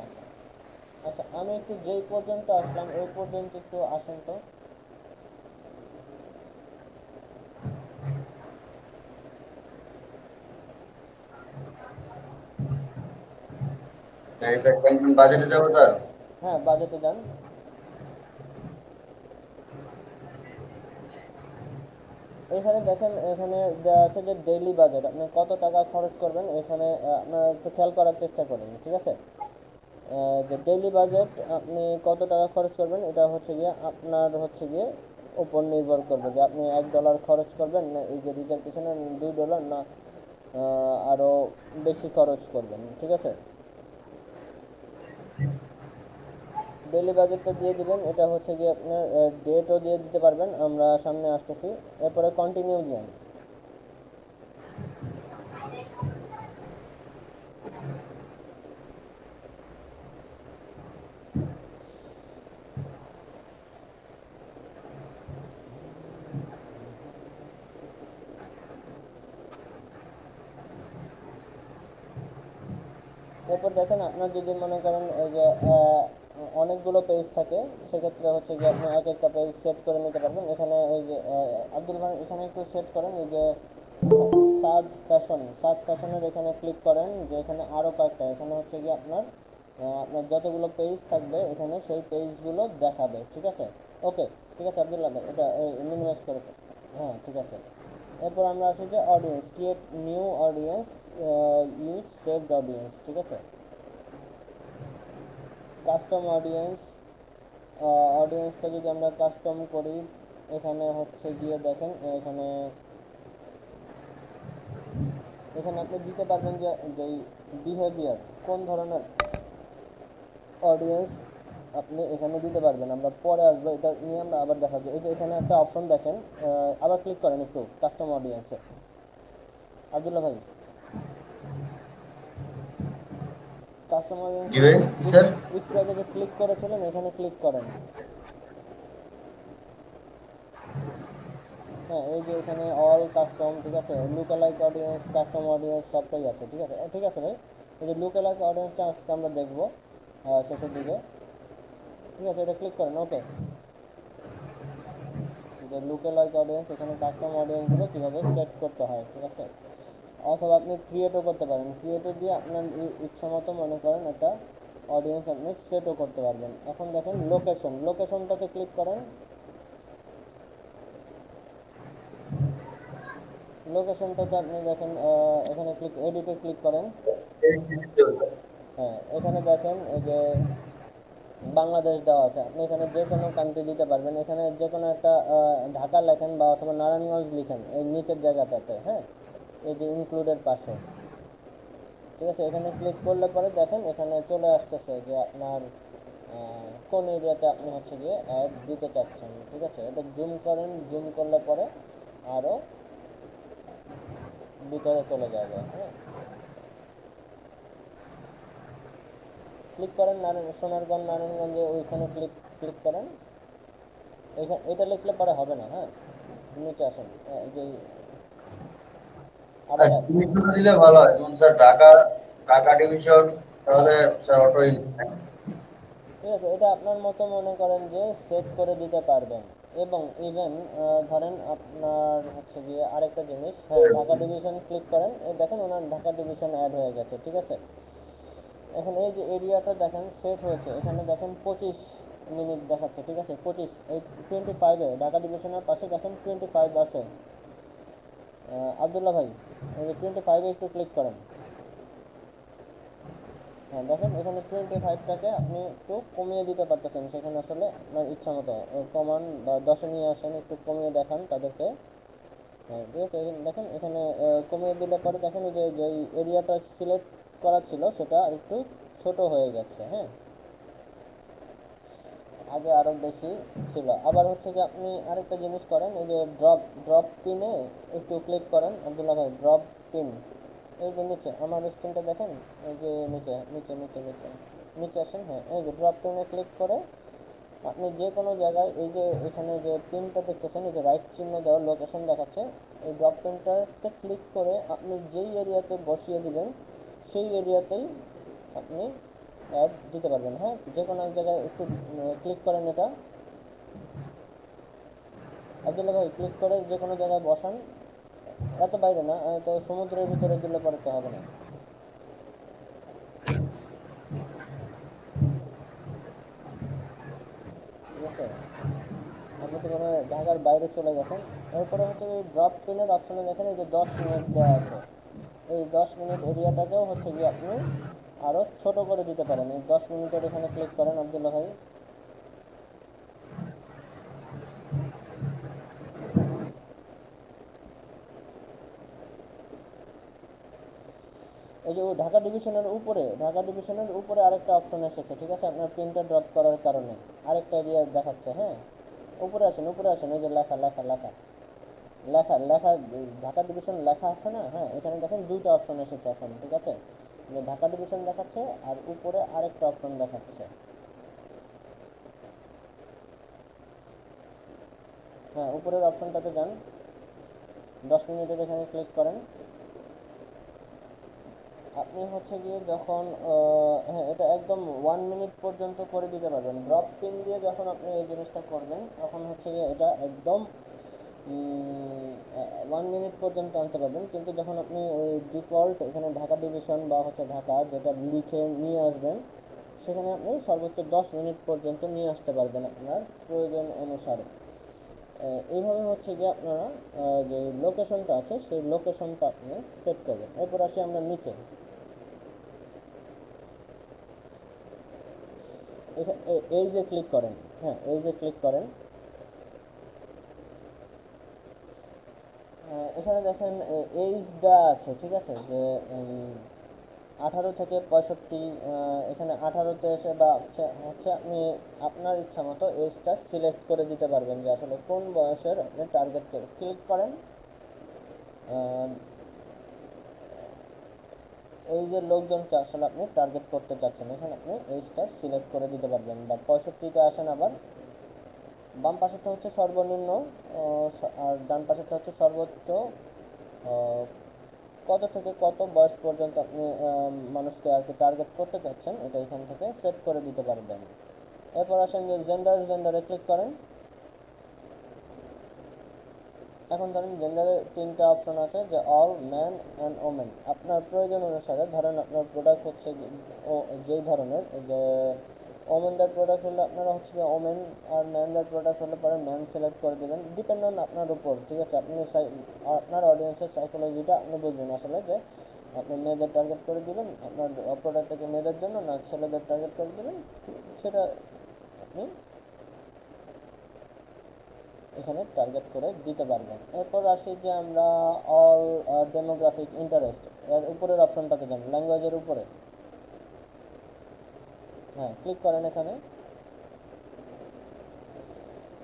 S1: আচ্ছা আচ্ছা, আমি একটু যেই পর্যন্ত আসলাম এই পর্যন্ত একটু আসেন তো।
S6: বাজেটে যাবো তার।
S1: হ্যাঁ বাজেটে যান। এখানে দেখেন এখানে দেওয়া আছে যে ডেইলি বাজেট, আপনি কত টাকা খরচ করবেন এখানে আপনারা একটু খেয়াল করার চেষ্টা করুন, ঠিক আছে। যে ডেইলি বাজেট আপনি কত টাকা খরচ করবেন এটা হচ্ছে গিয়ে আপনার হচ্ছে গিয়ে উপর নির্ভর করবে, যে আপনি $1 খরচ করবেন না এই যে রিচার্জ পিছনে $2 না আরও বেশি খরচ করবেন, ঠিক আছে। ডেইলি বাজেটটা দিয়ে দিবেন, এটা হচ্ছে গিয়ে আপনার ডেটও দিয়ে দিতে পারবেন, আমরা সামনে আসতেছি। এরপরে কন্টিনিউ দিন। এরপর দেখেন আপনার যদি মনে করেন এই যে অনেকগুলো পেজ থাকে সেক্ষেত্রে হচ্ছে গিয়ে আপনি এক একটা পেজ সেট করে নিতে পারবেন। এখানে এই যে আব্দুল ভাই এখানে একটু সেট করেন, এই যে সাদ ফ্যাশনের এখানে ক্লিক করেন, যে এখানে আরও কয়েকটা এখানে হচ্ছে গিয়ে আপনার আপনার যতগুলো পেজ থাকবে এখানে সেই পেজগুলো দেখাবে, ঠিক আছে। ওকে ঠিক আছে আব্দুল্লাহ ভাই, এটা মিনিমাইজ করে হ্যাঁ ঠিক আছে। এরপর আমরা আসি যে audience, create new audience, use saved audience, ঠিক আছে। কাস্টম অডিয়েন্স, অডিয়েন্সটা যদি আমরা কাস্টম করি, এখানে হচ্ছে গিয়ে দেখেন এখানে এখানে আপনি দিতে পারবেন যে যেই বিহেভিয়ার, কোন ধরনের অডিয়েন্স আপনি এখানে দিতে পারবেন। আমরা পরে আসবো, এটা নিয়ে আমরা আবার দেখাবো। এই যে এখানে একটা অপশন দেখেন, আবার ক্লিক করেন একটু কাস্টম অডিয়েন্সে। আব্দুল্লাহ ভাই, কাস্টম অডিয়েন্স
S6: জি ভাই, স্যার।
S1: একটু আগে যে ক্লিক করেছিলেন এখানে ক্লিক করেন। হ্যাঁ, এই যে এখানে অল কাস্টম, ঠিক আছে, লুকালাইক অডিয়েন্স, কাস্টম অডিয়েন্স সবটাই আছে, ঠিক আছে। ঠিক আছে ভাই, এই যে লুকালাইক অডিয়েন্সটা আজকে আমরা দেখবো শেষের দিকে, ঠিক আছে। এটা ক্লিক করেন, ওকে। যে লুকালাইক অডিয়েন্স, এখানে কাস্টম অডিয়েন্সগুলো কীভাবে সেট করতে হয়, ঠিক আছে। অথবা আপনি ক্রিয়েটও করতে পারেন, ক্রিয়েটর দিয়ে আপনার ইচ্ছা মতো মনে করেন একটা অডিয়েন্স আপনি সেটও করতে পারবেন। এখন দেখেন লোকেশন, লোকেশনটাতে ক্লিক করেন। লোকেশনটাতে আপনি দেখেন এখানে ক্লিক, এডিটে ক্লিক করেন। হ্যাঁ, এখানে দেখেন এই যে বাংলাদেশ দেওয়া আছে, আপনি এখানে যে কোনো কান্ট্রি দিতে পারবেন। এখানে যে কোনো একটা ঢাকা লেখেন বা অথবা নারায়ণগঞ্জ লিখেন এই নিচের জায়গাটাতে, হ্যাঁ, এই যে ইনক্লুডেড পাশে, ঠিক আছে। এখানে ক্লিক করলে পরে দেখেন এখানে চলে আসতেছে যে আপনার কোন এরিয়াতে আপনি হচ্ছে গিয়ে অ্যাড দিতে চাচ্ছেন, ঠিক আছে। এটা জুম করেন, জুম করলে পরে আরও ভিতরে চলে যাবে, হ্যাঁ। ক্লিক করেন সোনারগঞ্জ, নারায়ণগঞ্জে ওইখানে ক্লিক ক্লিক করেন। এখানে এটা লিখলে পরে হবে না, হ্যাঁ, নিচে আসেন, এই যে আবার
S6: তুমি একটু দিলে ভালো হয়, যেমন স্যার ঢাকা, ঢাকা ডিভিশন, তাহলে স্যার অটোই।
S1: ঠিক আছে, এটা আপনার মতো মনে করেন যে সেট করে দিতে পারবেন। এবং ইভেন ধরেন আপনার হচ্ছে গিয়ে আরেকটা জিনিস, হ্যাঁ, ঢাকা ডিভিশন ক্লিক করেন, এই দেখেন ওনার ঢাকা ডিভিশন অ্যাড হয়ে গেছে, ঠিক আছে। এখন এই যে এরিয়াটা দেখেন সেট হয়েছে, এখানে দেখেন 25 মিনিট দেখাচ্ছে, ঠিক আছে। 25, এই 25-এ ঢাকা ডিভিশনের পাশে দেখেন 25 আছে। আবদুল্লাহ ভাই, এই যে 25-এ একটু ক্লিক করেন। হ্যাঁ, দেখেন এখানে 25টাকে আপনি একটু কমিয়ে দিতে পারতেছেন, সেখানে আসলে আপনার ইচ্ছা মতো কমান বা 10-এ নিয়ে আসেন, একটু কমিয়ে দেখান তাদেরকে। হ্যাঁ, ঠিক আছে, দেখেন এখানে কমিয়ে দিলে পরে দেখেন এই যে যেই এরিয়াটা সিলেক্ট করা ছিল সেটা একটু ছোট হয়ে গেছে, হ্যাঁ, আগে আরও বেশি ছিল। আবার হচ্ছে যে আপনি আরেকটা জিনিস করেন, এই যে ড্রপ পিনে একটু ক্লিক করেন আব্দুল্লাহ ভাই, ড্রপ পিন, এই যে নিচে আমার স্ক্রিনটা দেখেন, এই যে নিচে নিচে নিচে নিচে নিচে আসেন, হ্যাঁ, এই যে ড্রপ পিনে ক্লিক করে আপনি যে কোনো জায়গায়, এই যে এখানে যে পিনটা দেখতেছেন, এই যে রাইট চিহ্ন দেওয়া লোকেশন দেখাচ্ছে, এই ড্রপ পিনটাতে ক্লিক করে আপনি যেই এরিয়াতে বসিয়ে দিবেন সেই এরিয়াতেই আপনি অ্যাড দিতে পারবেন, হ্যাঁ। যে কোনো এক জায়গায় একটু ক্লিক করেন, এটা আব্দুল্লাহ ভাই ক্লিক করে যে কোনো জায়গায় বসান, এত বাইরে না, তো সমুদ্রের ভিতরে দিলে পরে তো হবে না, ঠিক আছে। আপনি তো মনে হয় ঢাকার বাইরে চলে গেছেন। এরপরে হচ্ছে এই ড্রপ পিনের অপশনে দেখেন এই যে 10 মিনিট দেওয়া আছে, এই 10 মিনিট এরিয়াটাকেও হচ্ছে গিয়ে আপনি আরও ছোট করে দিতে পারেন। এই 10 মিনিটের এখানে ক্লিক করেন আব্দুল্লাহ ভাই। এই যে ঢাকা ডিভিশনের উপরে আরেকটা অপশন এসেছে, ঠিক আছে, আপনার প্রিন্টার ড্রপ করার কারণে আরেকটা এরিয়া দেখাচ্ছে, হ্যাঁ। উপরে আসেন, এই যে লেখা লেখা লেখা লেখা লেখা ঢাকা ডিভিশন লেখা আছে না, হ্যাঁ, এখানে দেখেন দুইটা অপশন এসেছে এখন, ঠিক আছে। যে ঢাকা ডিভিশন দেখাচ্ছে আর উপরে আরেকটা অপশন দেখাচ্ছে, হ্যাঁ, উপরের অপশনটাতে যান, 10 মিনিটের এখানে ক্লিক করেন। আপনি হচ্ছে গিয়ে যখন হ্যাঁ, এটা একদম 1 মিনিট পর্যন্ত করে দিতে পারবেন। ড্রপ পিন দিয়ে যখন আপনি এই জিনিসটা করবেন তখন হচ্ছে গিয়ে এটা একদম 1 মিনিট পর্যন্ত আনতে পারবেন। কিন্তু যখন আপনি ওই ডিফল্ট এখানে ঢাকা ডিভিশন বা হচ্ছে ঢাকা যেটা লিখে নিয়ে আসবেন, সেখানে আপনি সর্বোচ্চ 10 মিনিট পর্যন্ত নিয়ে আসতে পারবেন আপনার প্রয়োজন অনুসারে। এইভাবে হচ্ছে গিয়ে আপনারা যে লোকেশনটা আছে সেই লোকেশনটা আপনি সেট করবেন। এরপর আসি আমরা নিচে। এই যে ক্লিক করেন, হ্যাঁ এই যে ক্লিক করেন, এখানে দেখেন এইজ দেওয়া আছে, ঠিক আছে, যে 18 থেকে 65, এখানে 18তে এসে বা হচ্ছে আপনি আপনার ইচ্ছা মতো এজটা সিলেক্ট করে দিতে পারবেন যে আসলে কোন বয়সের আপনি টার্গেট করে ক্লিক করেন। এই যে লোকজনকে আসলে আপনি টার্গেট করতে চাচ্ছেন, এখানে আপনি এজটা সিলেক্ট করে দিতে পারবেন। বা 65তে আসেন, আবার বাম পাশেরটা হচ্ছে সর্বনিম্ন, আর ডান পাশেরটা হচ্ছে সর্বোচ্চ। কত থেকে কত বয়স পর্যন্ত আপনি মানুষকে আর কি টার্গেট করতে চাচ্ছেন, এটা এখান থেকে সেট করে দিতে পারবেন। এরপর আসেন যে জেন্ডারে ক্লিক করেন। এখন ধরেন জেন্ডারে 3টা অপশন আছে, যে অল, ম্যান অ্যান্ড ওমেন। আপনার প্রয়োজন অনুসারে ধরেন আপনার প্রোডাক্ট হচ্ছে যেই ধরনের, যে ওমেনদের প্রোডাক্ট হলে আপনারা হচ্ছে যে ওমেন, আর ম্যানদের প্রোডাক্ট হলে পরে ম্যান সিলেক্ট করে দেবেন, ডিপেন্ড অন আপনার উপর, ঠিক আছে। আপনি আপনার অডিয়েন্সের সাইকোলজিটা আপনি বুঝবেন আসলে, যে আপনি মেয়েদের টার্গেট করে দিবেন আপনার প্রোডাক্টটাকে, মেয়েদের জন্য না ছেলেদের টার্গেট করে দিবেন, সেটা আপনি এখানে টার্গেট করে দিতে পারবেন। এরপর আসি যে আমরা অল ডেমোগ্রাফিক ইন্টারেস্ট, এর উপরের অপশনটাতে যান, ল্যাঙ্গুয়েজের উপরে, হ্যাঁ ক্লিক করেন।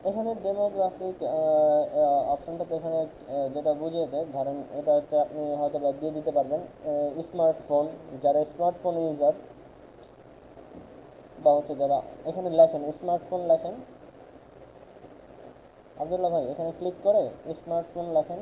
S1: এখানে ডেমোগ্রাফিক অপশনটাতে এখানে যেটা বুঝিয়েছে, ধরেন এটাতে আপনি হয়তো বা দিয়ে দিতে পারবেন স্মার্টফোন, যারা স্মার্টফোন ইউজার, বা হচ্ছে যারা, এখানে লেখেন স্মার্টফোন লেখেন, আব্দুল্লাহ ভাই এখানে ক্লিক করে স্মার্টফোন লেখেন।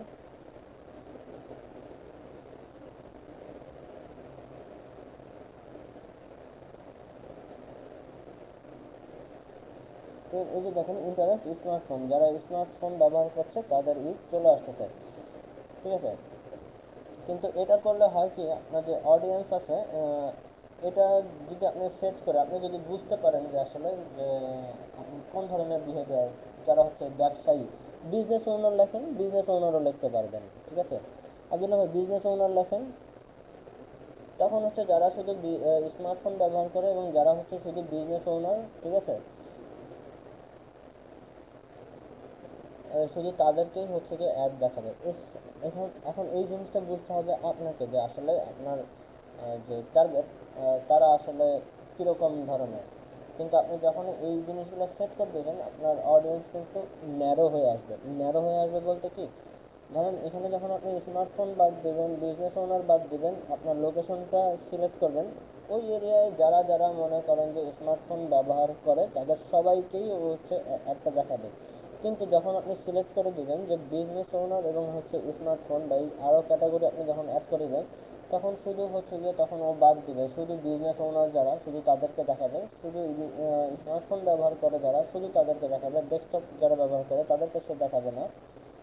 S1: তো এই যে দেখেন ইন্টারেস্ট স্মার্টফোন, যারা স্মার্টফোন ব্যবহার করছে তাদের চলে আসতেছে, ঠিক আছে। কিন্তু এটা করলে হয় কি, আপনার যে অডিয়েন্স আছে, এটা যদি আপনি সেট করে, আপনি যদি বুঝতে পারেন যে আসলে যে কোন ধরনের বিহেভিয়ার, যারা হচ্ছে ব্যবসায়ী, বিজনেস ওনার লেখেন, বিজনেস ওনারও লিখতে পারবেন, ঠিক আছে। আব্দুল্লাহ ভাই বিজনেস ওনার লেখেন, তখন হচ্ছে যারা শুধু স্মার্টফোন ব্যবহার করে এবং যারা হচ্ছে শুধু বিজনেস ওনার, ঠিক আছে, শুধু তাদেরকেই হচ্ছে কি অ্যাড দেখাবে। এখন এই জিনিসটা বুঝতে হবে আপনাকে, যে আসলে আপনার যে টার্গেট, তারা আসলে কীরকম ধরনের। কিন্তু আপনি যখন এই জিনিসগুলো সেট করে দেবেন, আপনার অডিয়েন্স কিন্তু ন্যারো হয়ে আসবে বলতে কি, ধরেন এখানে যখন আপনি স্মার্টফোন বাদ দেবেন, বিজনেস ওনার বাদ দেবেন, আপনার লোকেশনটা সিলেক্ট করবেন, ওই এরিয়ায় যারা যারা মনে করেন যে স্মার্টফোন ব্যবহার করে তাদের সবাইকেই হচ্ছে একটা দেখাবে। কিন্তু যখন আপনি সিলেক্ট করে দিবেন যে বিজনেস ওনার এবং হচ্ছে স্মার্টফোন, বা এই আরও ক্যাটাগরি আপনি যখন অ্যাড করে দেবেন, তখন শুধু হচ্ছে গিয়ে তখন ও বাদ দিবে, শুধু বিজনেস ওনার যারা শুধু তাদেরকে দেখাবে, শুধু স্মার্টফোন ব্যবহার করে যারা শুধু তাদেরকে দেখাবে, ডেস্কটপ যারা ব্যবহার করে তাদেরকে সে দেখাবে না,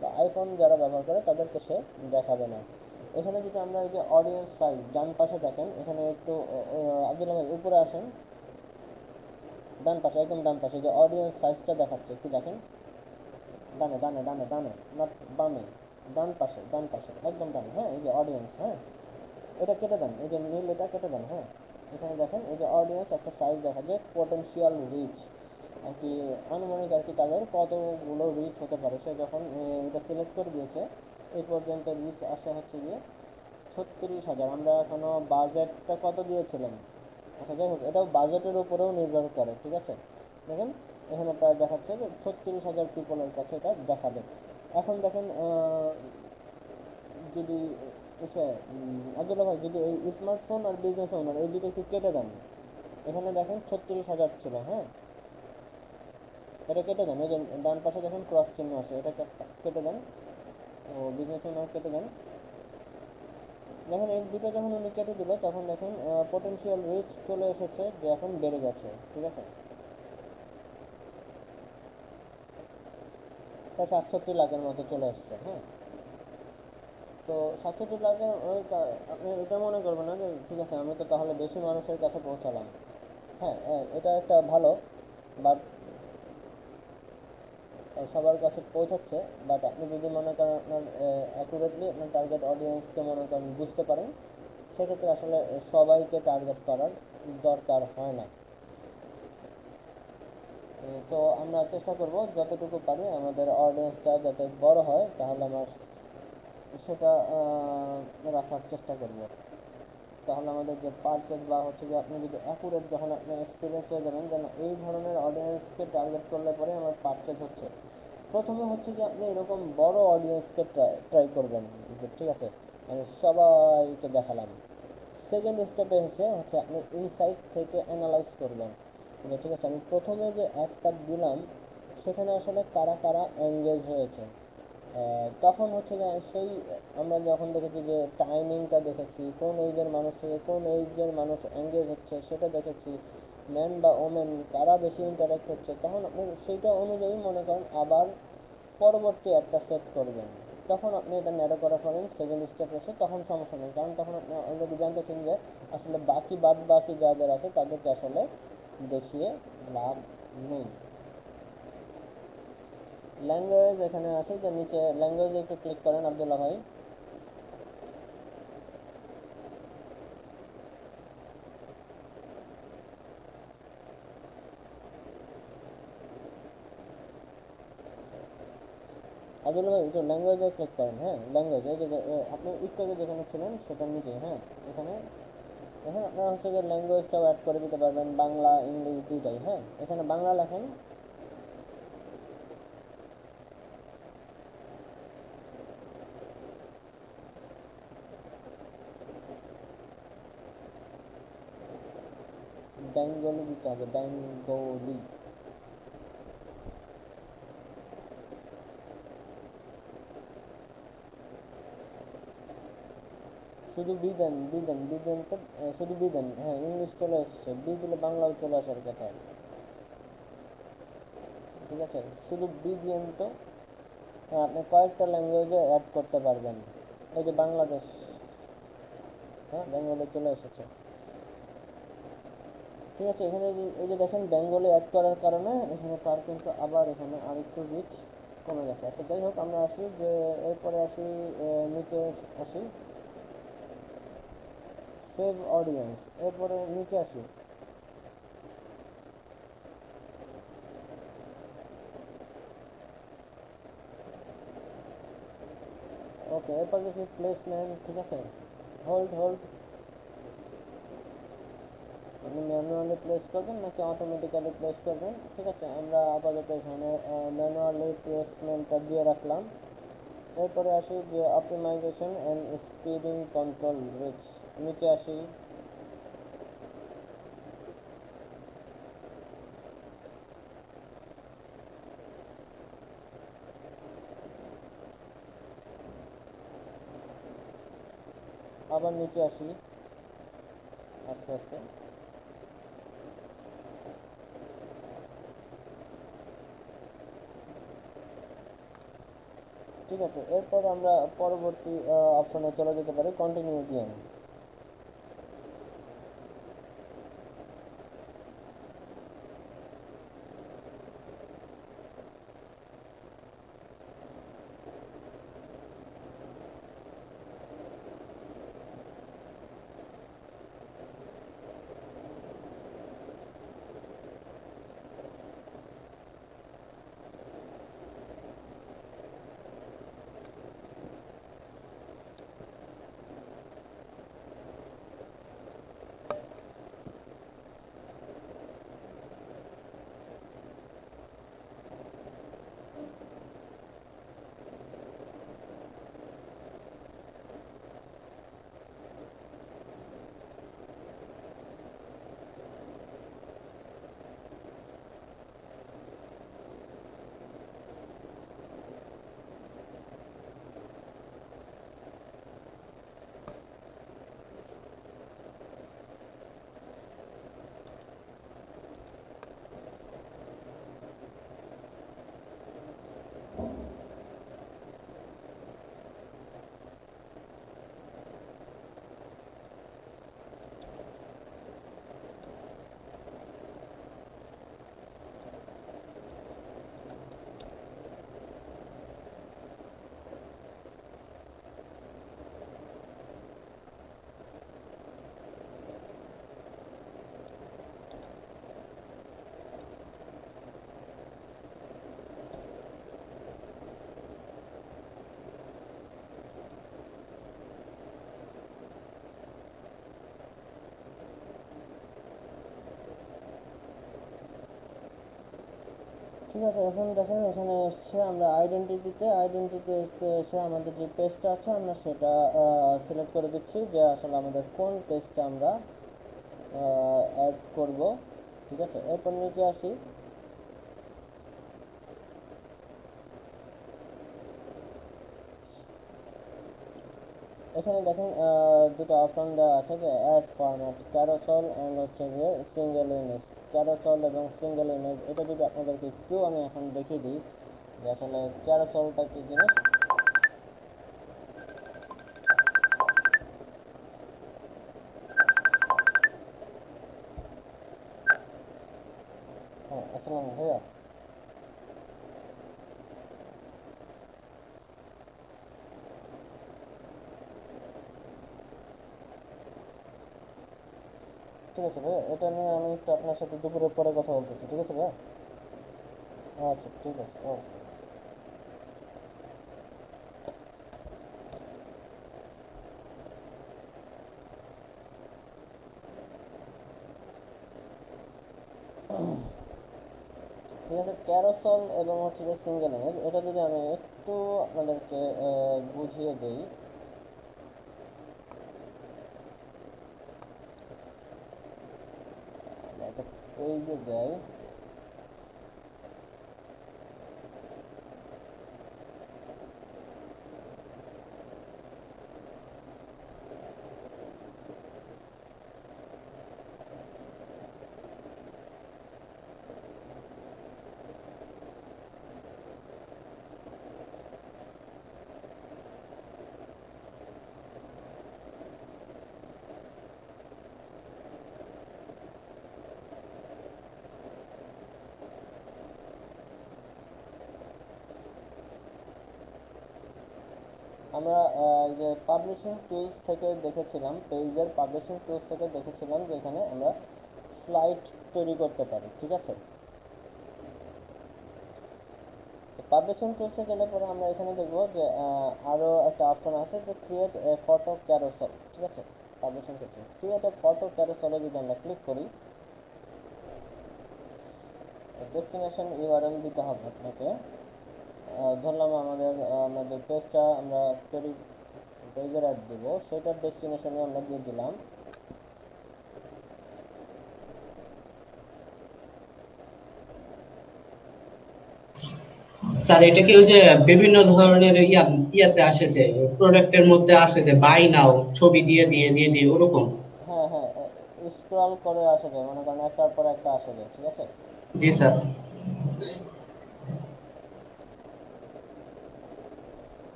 S1: বা আইফোন যারা ব্যবহার করে তাদেরকে সে দেখাবে না। এখানে যদি আমরা এই যে অডিয়েন্স সাইজ ডান পাশে দেখেন, এখানে একটু আব্দুল্লাহ ভাই উপরে আসেন, ডান পাশে, একদম ডান পাশে যে অডিয়েন্স সাইজটা দেখাচ্ছে, একটু দেখেন, ডানে ডানে ডানে ডানে, নট বামে, ডান পাশে একদম ডানে, হ্যাঁ এই যে অডিয়েন্স, হ্যাঁ এটা কেটে দেন, এই যে নীল এটা কেটে দেন, হ্যাঁ এখানে দেখেন এই যে অডিয়েন্স একটা সাইজ দেখা যায়, পটেনশিয়াল রিচ আর কি, আনুমানিক আর কি তাদের কতগুলো রিচ হতে পারে। সে যখন এটা সিলেক্ট করে দিয়েছে, এই পর্যন্ত রিচ আসে হচ্ছে গিয়ে 36,000। আমরা এখনো বাজেটটা কত দিয়েছিলাম, আচ্ছা যাই হোক, এটাও বাজেটের উপরেও নির্ভর করে, ঠিক আছে। দেখেন এখানে প্রায় দেখাচ্ছে যে 36,000 পিপলের কাছে এটা দেখাবে। এখন দেখেন যদি এসে আব্দুল্লাহ ভাই যদি এই স্মার্টফোন আর বিজনেস ওনার এই দুটো একটু কেটে দেন, এখানে দেখেন 36,000 ছিল, হ্যাঁ এটা কেটে দেন, এই যে ডান পাশে দেখেন ক্রস চিহ্ন আছে, এটা কেটে দেন, ও বিজনেস ওনার কেটে দেন। দেখেন এই দুটো যখন উনি কেটে দিল, তখন দেখেন পটেনশিয়াল রিচ চলে এসেছে, যে এখন বেড়ে গেছে, ঠিক আছে, প্রায় 67 লাখের মতো চলে এসছে, হ্যাঁ। তো 67 লাখের আপনি এটা মনে করবেন না যে ঠিক আছে আমি তো তাহলে বেশি মানুষের কাছে পৌঁছালাম, হ্যাঁ এটা একটা ভালো, বাট সবার কাছে পৌঁছাচ্ছে, বাট আপনি যদি মনে করেন আপনার অ্যাকুরেটলি আপনার টার্গেট অডিয়েন্সকে মনে করেন বুঝতে পারেন, সেক্ষেত্রে আসলে সবাইকে টার্গেট করার দরকার হয় না। তো আমরা চেষ্টা করব যতটুকু পারি আমাদের অডিয়েন্সটা যাতে বড় হয়, তাহলে আমার সেটা রাখার চেষ্টা করব। তাহলে আমাদের যে পারচেজ বা হচ্ছে যে আপনি যদি অ্যাকুরেট যখন আপনি এক্সপিরিয়েন্স হয়ে যাবেন যেন এই ধরনের অডিয়েন্সকে টার্গেট করলে পরে আমার পারচেজ হচ্ছে, প্রথমে হচ্ছে যে আপনি এরকম বড় অডিয়েন্সকে ট্রাই করবেন, যে ঠিক আছে আমি সবাইকে দেখালাম। সেকেন্ড স্টেপে হচ্ছে আপনি ইনসাইট থেকে অ্যানালাইজ করবেন যে ঠিক আছে আমি প্রথমে যে অ্যাডটা দিলাম সেখানে আসলে কারা কারা এঙ্গেজ হয়েছে। তখন হচ্ছে যে সেই আমরা যখন দেখেছি যে টাইমিংটা দেখেছি, কোন এইজের মানুষ থেকে কোন এইজের মানুষ এঙ্গেজ হচ্ছে সেটা দেখেছি, ম্যান বা ওমেন কারা বেশি ইন্টারাক্ট হচ্ছে, তখন আপনি সেইটা অনুযায়ী মনে করেন আবার পরবর্তী একটা সেট করবেন। তখন আপনি এটা ন্যারো করা ফেলেন সেকেন্ড স্টেপ এসে, তখন সমস্যা নেই, কারণ তখন আপনি অলরেডি জানতেছেন যে আসলে বাদ বাকি যাদের আছে তাদেরকে আসলে দেখিয়ে লাভ নেই। ল্যাঙ্গুয়েজ এখানে আসে, যে নিচে ল্যাঙ্গুয়েজে একটু ক্লিক করেন আব্দুল্লাহ ভাই। আব্দুল্লাহ ভাই একটু ল্যাঙ্গুয়েজে ক্লিক করেন। হ্যাঁ, ল্যাঙ্গুয়েজ এই যে আপনি একটু আগে যেখানে ছিলেন সেটার নিচে, হ্যাঁ এখানে এখানে আপনারা হচ্ছে যে ল্যাঙ্গুয়েজটাও অ্যাড করে দিতে পারবেন, বাংলা ইংলিশ দুইটাই। হ্যাঁ, এখানে বাংলা লেখেন, বেঙ্গলি দিতে হবে, বেঙ্গলি। শুধু বি দেন তো, শুধু বি দেন। হ্যাঁ, ইংলিশ চলে এসছে, বি দিলে বাংলাও চলে আসার কথা। ঠিক আছে, শুধু বি দিয়েন তো। হ্যাঁ, আপনি কয়েকটা ল্যাঙ্গুয়েজে অ্যাড করতে পারবেন। এই যে বাংলাদেশ, হ্যাঁ বেঙ্গলি চলে এসেছে। ঠিক আছে, এখানে এই যে দেখেন বেঙ্গলি অ্যাড করার কারণে এখানে তার কিন্তু আবার এখানে আরেকটু রিচ কমে গেছে। আচ্ছা যাই হোক, আমরা আসি যে এরপরে আসি নিচে আসি, সেভ অডিয়েন্স, এরপরে নিচে আসি। ওকে, এরপর দেখি প্লেসমেন্ট। ঠিক আছে, হোল্ড আপনি ম্যানুয়ালি প্লেস করবেন নাকি অটোমেটিক্যালি প্লেস করবেন? ঠিক আছে, আমরা আপাতত এখানে ম্যানুয়ালি প্লেসমেন্টটা দিয়ে রাখলাম। এরপরে আসি যে optimization and speeding control reach, নিচে আসি। আবার নিচে আসি আস্তে আস্তে। ঠিক আছে, এরপর আমরা পরবর্তী অপশনে চলে যেতে পারি, কন্টিনিউ গেম। ঠিক আছে, এখন দেখেন এখানে এসছে আমরা আইডেন্টিটিতে এসে আমাদের যে পেজটা আছে আমরা সেটা সিলেক্ট করে দিচ্ছি যে আসলে আমাদের কোন পেজটা আমরা অ্যাড করব। ঠিক আছে, এরপর নিচে আসি, এখানে দেখেন দুটো অপশন দেওয়া আছে যে অ্যাড ফরম্যাট ক্যারোসেল অ্যান্ড হচ্ছে গিয়ে সিঙ্গেল ইমেজ। ক্যারোসেল এবং সিঙ্গেল ইমেজ এটা যদি আপনাদেরকে একটু আমি এখন দেখিয়ে দিই যে আসলে ক্যারোসেলটা কি জিনিস। হ্যাঁ, আসসালাম ভাইয়া। ঠিক আছে ভাইয়া, এটা নিয়ে আমি একটু আপনার সাথে দুপুরের পরে কথা বলতেছি, ঠিক আছে ভাইয়া? আচ্ছা ঠিক আছে, ও ঠিক আছে। ক্যারোসেল এবং হচ্ছে যে সিঙ্গেল ইমেজ এটা যদি আমি একটু আপনাদেরকে বুঝিয়ে দিই, একটা পেজে যাই, আমরা যে পাবলিশিং টুলস থেকে দেখেছিলাম, পেজের পাবলিশিং টুলস থেকে দেখেছিলাম যে এখানে আমরা স্লাইড তৈরি করতে পারি। ঠিক আছে, পাবলিশিং টুলসে গেলে পরে আমরা এখানে দেখবো যে আরও একটা অপশন আছে যে ক্রিয়েট এ ফটো ক্যারোসেল। ঠিক আছে, পাবলিশিং টুলসে ক্রিয়েট এ ফটো ক্যারোসেলে যদি আমরা ক্লিক করি, ডেস্টিনেশন ইউআরএল দিতে হবে আপনাকে। ধরলাম আমরা যে পেজটা আমরা তৈরি পেজের অ্যাড দিব সেটার ডেস্টিনেশনে আমরা দিয়ে দিলাম।
S7: স্যার এটা কি ওই যে বিভিন্ন ধরনের ইয়াতে আসে যে প্রোডাক্টের মধ্যে আসে যে বাই নাও ছবি দিয়ে ওরকম?
S1: হ্যাঁ হ্যাঁ, স্ক্রল করে আসা যায়, মনে করেন একটার পর একটা আসা যায়। ঠিক আছে,
S7: জি স্যার।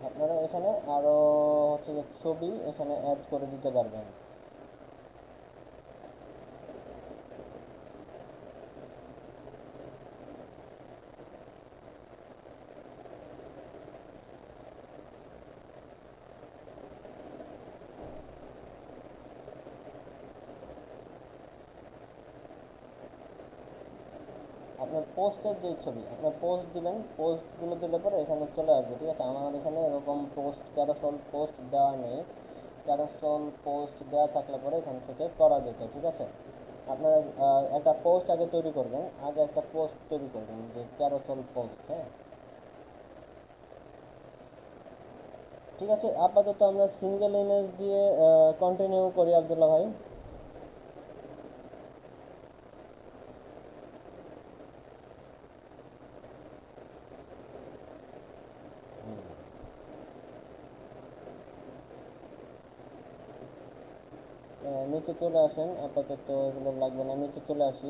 S1: আপনারা এখানে আরো হচ্ছে যে ছবি এখানে অ্যাড করে দিতে পারবেন। আপনার পোস্টের যে ছবি আপনার পোস্ট দিলেন, পোস্টগুলো দিলে পরে এখানে চলে আসবে। ঠিক আছে, আমার এখানে এরকম পোস্ট ক্যারোসেল পোস্ট দেওয়া নেই। ক্যারোসেল পোস্ট দেওয়া থাকলে পরে এখান থেকে করা যেত। ঠিক আছে, আপনারা একটা পোস্ট আগে তৈরি করবেন, আগে একটা পোস্ট তৈরি করবেন যে ক্যারোসেল পোস্ট। হ্যাঁ, ঠিক আছে, আপাতত আমরা সিঙ্গেল ইমেজ দিয়ে কন্টিনিউ করি আব্দুল্লাহ ভাই। নিচে চলে আসেন, আপাতত এগুলো লাগবে না, নিচে চলে আসি।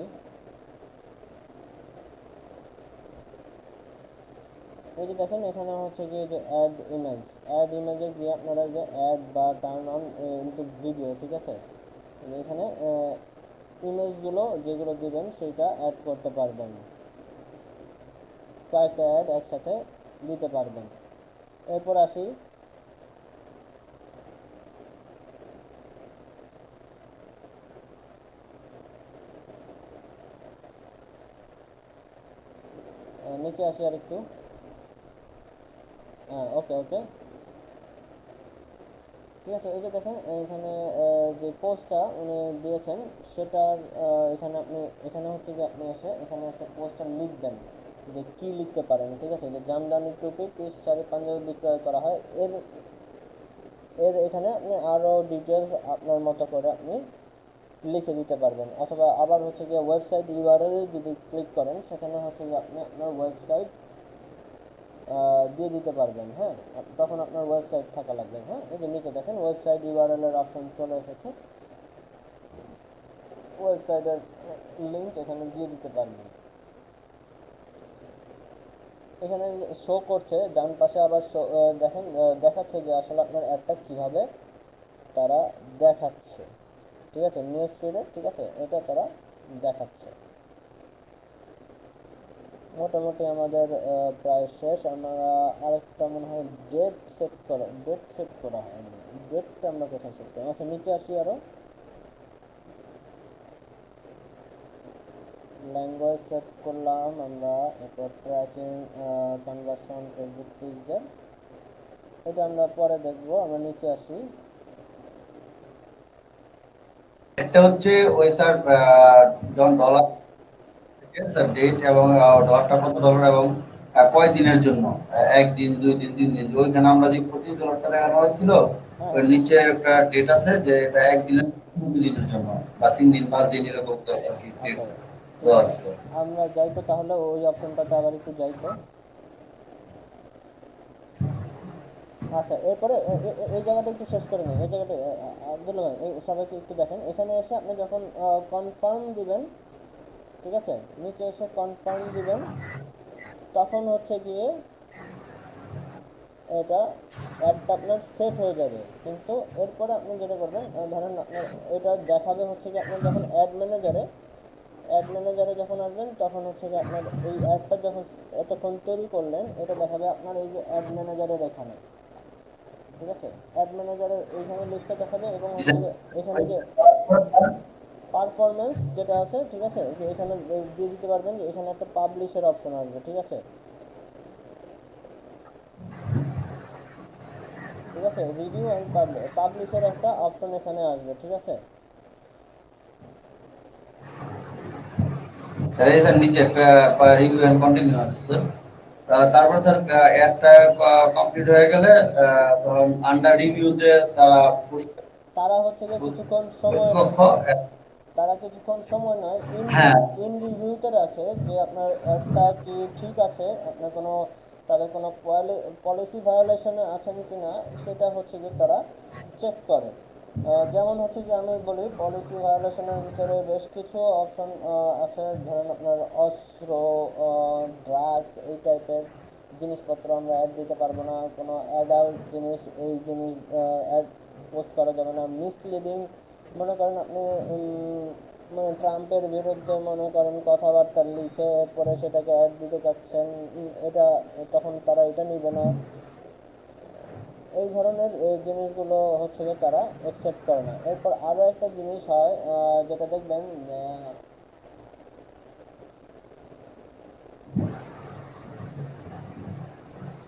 S1: এই যে দেখেন এখানে হচ্ছে গিয়ে যে অ্যাড ইমেজে গিয়ে আপনারা যে অ্যাড বা টার্ন অন ইনটু ভিডিও। ঠিক আছে, এখানে ইমেজগুলো যেগুলো দিবেন সেইটা অ্যাড করতে পারবেন, কয়েকটা অ্যাড একসাথে দিতে পারবেন। এরপর আসি, নিচে আসি আর একটু। হ্যাঁ, ওকে ওকে, ঠিক আছে, এই যে দেখেন এখানে যে পোস্টটা উনি দিয়েছেন সেটার এখানে আপনি এখানে হচ্ছে যে আপনি এখানে এসে পোস্টটা লিখবেন যে কি লিখতে পারেন। ঠিক আছে, যে জামদানি টুপি পিস শাড়ি পাঞ্জাবি বিক্রয় করা হয়, এর এর এখানে আপনি আরো ডিটেলস আপনার মতো করে আপনি লিখে দিতে পারবেন। অথবা আবার হচ্ছে গিয়ে ওয়েবসাইট ইউআরএল যদি ক্লিক করেন সেখানে হচ্ছে যে আপনি আপনার ওয়েবসাইট দিয়ে দিতে পারবেন। হ্যাঁ, তখন আপনার ওয়েবসাইট থাকা লাগবে। হ্যাঁ, এই যে নিচে দেখেন ওয়েবসাইট ইউআরএল এর অপশন চলে এসেছে, ওয়েবসাইটের লিংক এখানে দিয়ে দিতে পারবেন। এখানে শো করছে ডান পাশে, আবার দেখেন দেখাচ্ছে যে আসলে আপনার অ্যাডটা কিভাবে তারা দেখাচ্ছে। ঠিক আছে, নিউজ ফিডে, ঠিক আছে, এটা তারা দেখাচ্ছে। মোটামুটি আমাদের প্রায় শেষ। আমরা আরেকটা মনে হয় ডেট সেট করা হয়নি। ডেটটা আমরা কোথায় সেট করি? আচ্ছা, নিচে আসি আরো, ল্যাঙ্গুয়েজ সেট করলাম আমরা, এরপর ট্র্যাকিং কনভার্সন ফেসবুক পিক্সেল, এটা আমরা পরে দেখবো। আমরা নিচে আসি,
S6: একটা হচ্ছে ওই স্যার যখন ডলার স্যার ডেট এবং ডলারটা কত ডলার এবং কয় দিনের জন্য, একদিন 2 দিন 3 দিন, ওইখানে আমরা যে $25 দেখানো হয়েছিল
S1: হ্যাঁ
S6: ওই নিচে একটা ডেট আছে যে এটা একদিনের 2 দিনের জন্য বা 3 দিন 5 দিন এরকম আর কি ডেট
S1: আচ্ছা,
S6: তো
S1: ঠিক আছে,
S6: আছে।
S1: আমরা যাই তো তাহলে ওই অপশনটাতে আবার একটু যাই তো। আচ্ছা, এরপরে এই জায়গাটা একটু শেষ করে নিন। এই জায়গাটা আব্দুল্লাহ ভাই, এই সবাইকে একটু দেখেন, এখানে এসে আপনি যখন কনফার্ম দিবেন, ঠিক আছে, নিচে এসে কনফার্ম দিবেন, তখন হচ্ছে গিয়ে এটা অ্যাডটা আপনার সেট হয়ে যাবে। কিন্তু এরপরে আপনি যেটা করবেন, ধরেন আপনার এটা দেখাবে হচ্ছে যে আপনার যখন অ্যাড ম্যানেজারে যখন আসবেন তখন হচ্ছে যে আপনার এই অ্যাডটা যখন এতক্ষণ তৈরি করলেন, এটা দেখাবে আপনার এই যে অ্যাড ম্যানেজারের এখানে। ঠিক আছে, অ্যাড ম্যানেজারের এইখানে লিস্টটা দেখাবে এবং হচ্ছে যে এখানে যে পারফরমেন্স যেটা আছে, ঠিক আছে, যে এখানে দিয়ে দিতে পারবেন যে এখানে একটা পাবলিশের অপশন আসবে। ঠিক আছে, ঠিক আছে, রিভিউ অ্যান্ড পাবলিশের একটা অপশন এখানে আসবে। ঠিক আছে,
S6: এই স্যার নিচে একটা রিভিউ এন্ড কন্টিনিউ আছে। তারপর স্যার অ্যাডটা কমপ্লিট হয়ে গেলে ধরুন আন্ডার রিভিউতে তারা
S1: তারা হচ্ছে যে কিছুক্ষণ সময় নেয়, তারা কিছুক্ষণ সময় নয়
S6: হ্যাঁ
S1: ইন রিভিউতে রাখে যে আপনার অ্যাডটা কি ঠিক আছে, আপনার কোনো তাদের কোনো পলিসি ভায়োলেশনে আছেন কি না সেটা হচ্ছে যে তারা চেক করে। যেমন হচ্ছে যে আমি বলি, পলিসি ভায়োলেশনের ভিতরে বেশ কিছু অপশন আছে। ধরেন আপনার অস্ত্র, ড্রাগস, এই টাইপের জিনিসপত্র আমরা অ্যাড দিতে পারবো না, কোনো অ্যাডাল্ট জিনিস এই জিনিস অ্যাড পোস্ট করা যাবে না, মিসলিডিং, মনে করেন আপনি মানে ট্রাম্পের বিরুদ্ধে মনে করেন কথাবার্তা লিখে এরপরে সেটাকে অ্যাড দিতে চাচ্ছেন, এটা তখন তারা এটা নিবে না। এই ধরনের জিনিসগুলো হচ্ছে যে তারা অ্যাকসেপ্ট করে না। এরপর আরও একটা জিনিস হয়, যেটা দেখবেন,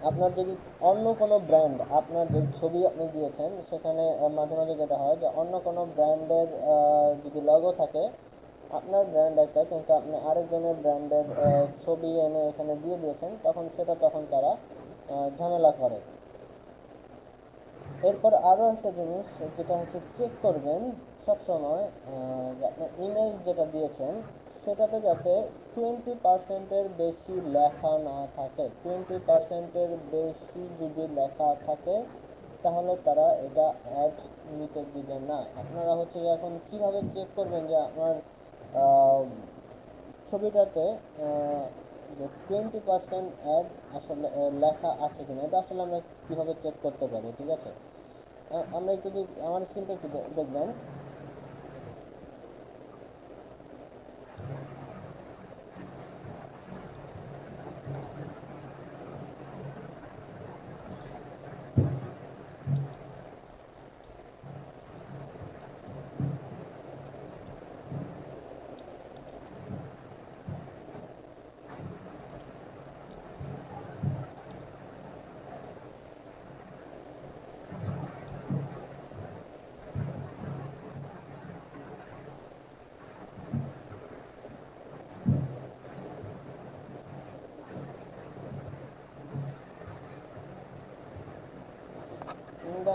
S1: আপনার যদি অন্য কোনো ব্র্যান্ড, আপনার যে ছবি আপনি দিয়েছেন সেখানে মাঝে মাঝে যেটা হয় যে অন্য কোনো ব্র্যান্ডের যদি লগো থাকে, আপনার ব্র্যান্ড একটা কিন্তু আপনি আরেকজনের ব্র্যান্ডের ছবি এনে এখানে দিয়ে দিয়েছেন, তখন তারা ঝামেলা করে। এরপর আরও একটা জিনিস যেটা হচ্ছে চেক করবেন সবসময়, যে আপনার ইমেজ যেটা দিয়েছেন সেটাতে যাতে 20%-এর বেশি লেখা না থাকে। 20%-এর বেশি যদি লেখা থাকে তাহলে তারা এটা অ্যাড নিতে দিবে না। আপনারা হচ্ছে এখন কিভাবে চেক করবেন যে আপনার ছবিটাতে যে 20% অ্যাড আসলে লেখা আছে কিনা, এটা আসলে আমরা কিভাবে চেক করতে পারি? ঠিক আছে, আমরা একটু আমার স্ক্রিনটা একটু দেখবেন।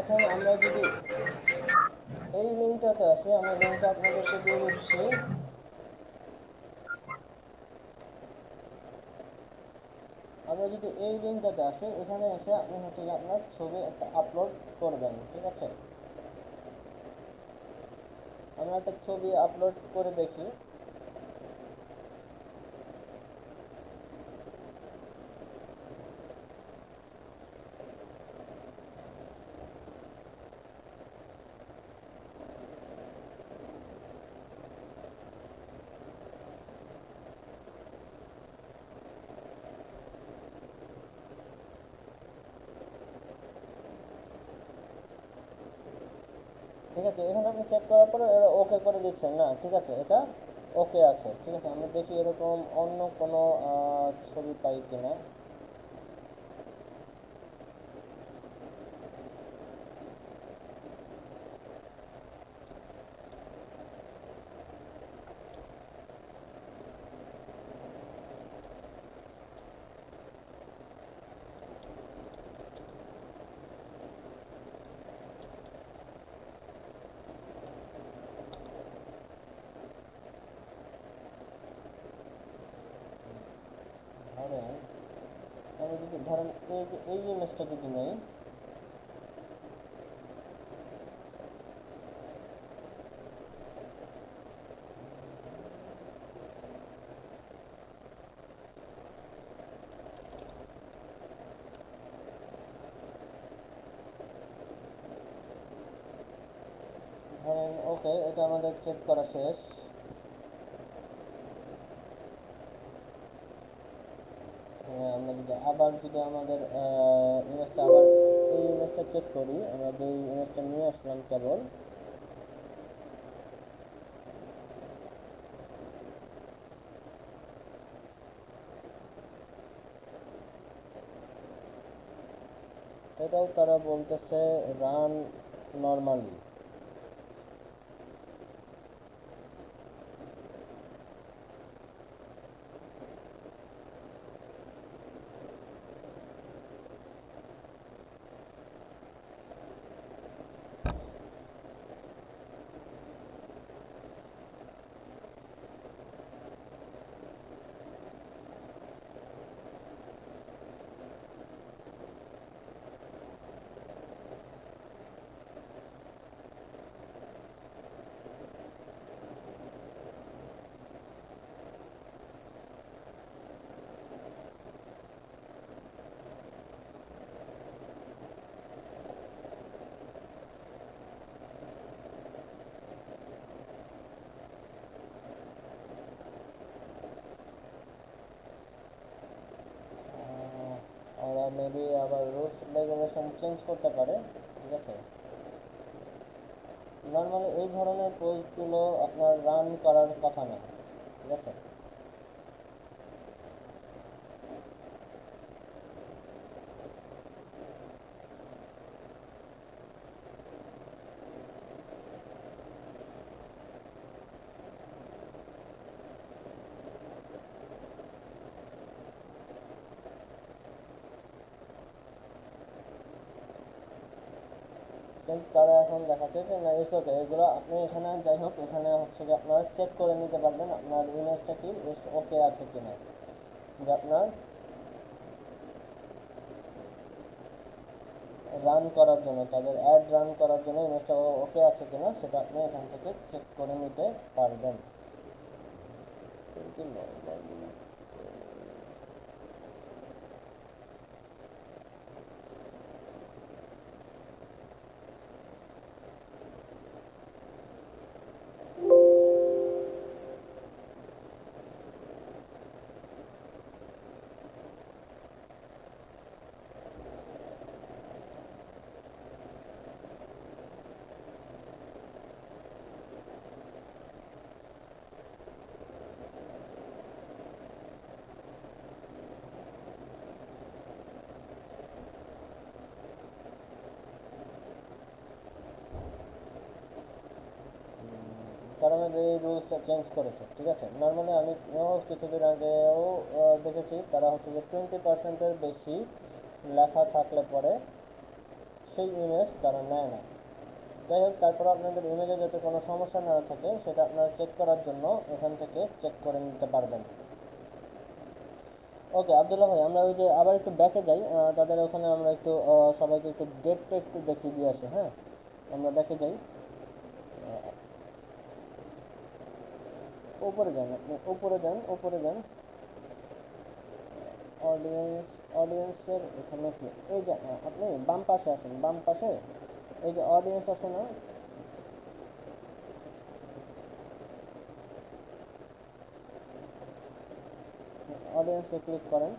S1: এখন আমরা যদি এই লিঙ্কটাতে আসি, আমি লিঙ্কটা আপনাদেরকে দিয়ে দিচ্ছি। আমরা যদি এই লিঙ্কটাতে আসি, এখানে এসে আপনি হচ্ছে যে আপনার ছবি একটা আপলোড করবেন, ঠিক আছে? আমরা একটা ছবি আপলোড করে দেখি। ঠিক আছে, এখানে আপনি চেক করার পরে ওকে করে দিচ্ছেন না, ঠিক আছে? এটা ওকে আছে, ঠিক আছে? আমরা দেখি এরকম অন্য কোনো ছবি পাই কিনা। ধরেন আমি যদি ধরেন এই যে এই ইমেজটা যদি নেই, ধরেন ওকে, এটা আমাদের চেক করা শেষ। আমরা যদি আবার যদি আমাদের ইমেজটা আবার এই ইমেজটা চেক করি, আমরা যে ইমেজটা নিয়ে আসলাম কেবল, এটাও তারা বলতেছে রান নর্মালি। ওরা মেবি আবার রুলস রেগুলেশন চেঞ্জ করতে পারে, ঠিক আছে? নর্মালি এই ধরনের পোস্টগুলো আপনার রান করার কথা না, ঠিক আছে? কিন্তু তারা এখন দেখাচ্ছে যে না, ইটস ওকে, এগুলো আপনি এখানে যাই হোক, এখানে হচ্ছে যে আপনারা চেক করে নিতে পারবেন আপনার ইমেজটা কি ওকে আছে কিনা। যে আপনার রান করার জন্য, তাদের অ্যাড রান করার জন্য ইমেজটা ওকে আছে কিনা সেটা আপনি এখান থেকে চেক করে নিতে পারবেন। কিন্তু নর্মালি তারা maybe এই রুলসটা চেঞ্জ করেছে, ঠিক আছে? নর্মালি আমি কিছুদিন আগেও দেখেছি তারা হচ্ছে যে 20%-এর বেশি লেখা থাকলে পরে সেই ইমেজ তারা নেয় না। যাই হোক, তারপর আপনাদের ইমেজে যাতে কোনো সমস্যা না থাকে সেটা আপনারা চেক করার জন্য এখান থেকে চেক করে নিতে পারবেন। ওকে আব্দুল্লাহ ভাই, আমরা ওই যে আবার একটু ব্যাকে যাই, তাদের ওখানে আমরা একটু সবাইকে একটু ডেটটা একটু দেখিয়ে দিয়ে আসি। হ্যাঁ, আমরা ব্যাকে যাই, উপরে যান, আপনি উপরে যান, উপরে যান, অডিয়েন্সের এখানে কি এই যে আপনি বাম পাশে আসেন, বাম পাশে এই যে অডিয়েন্স আছে না, অডিয়েন্সে ক্লিক করেন।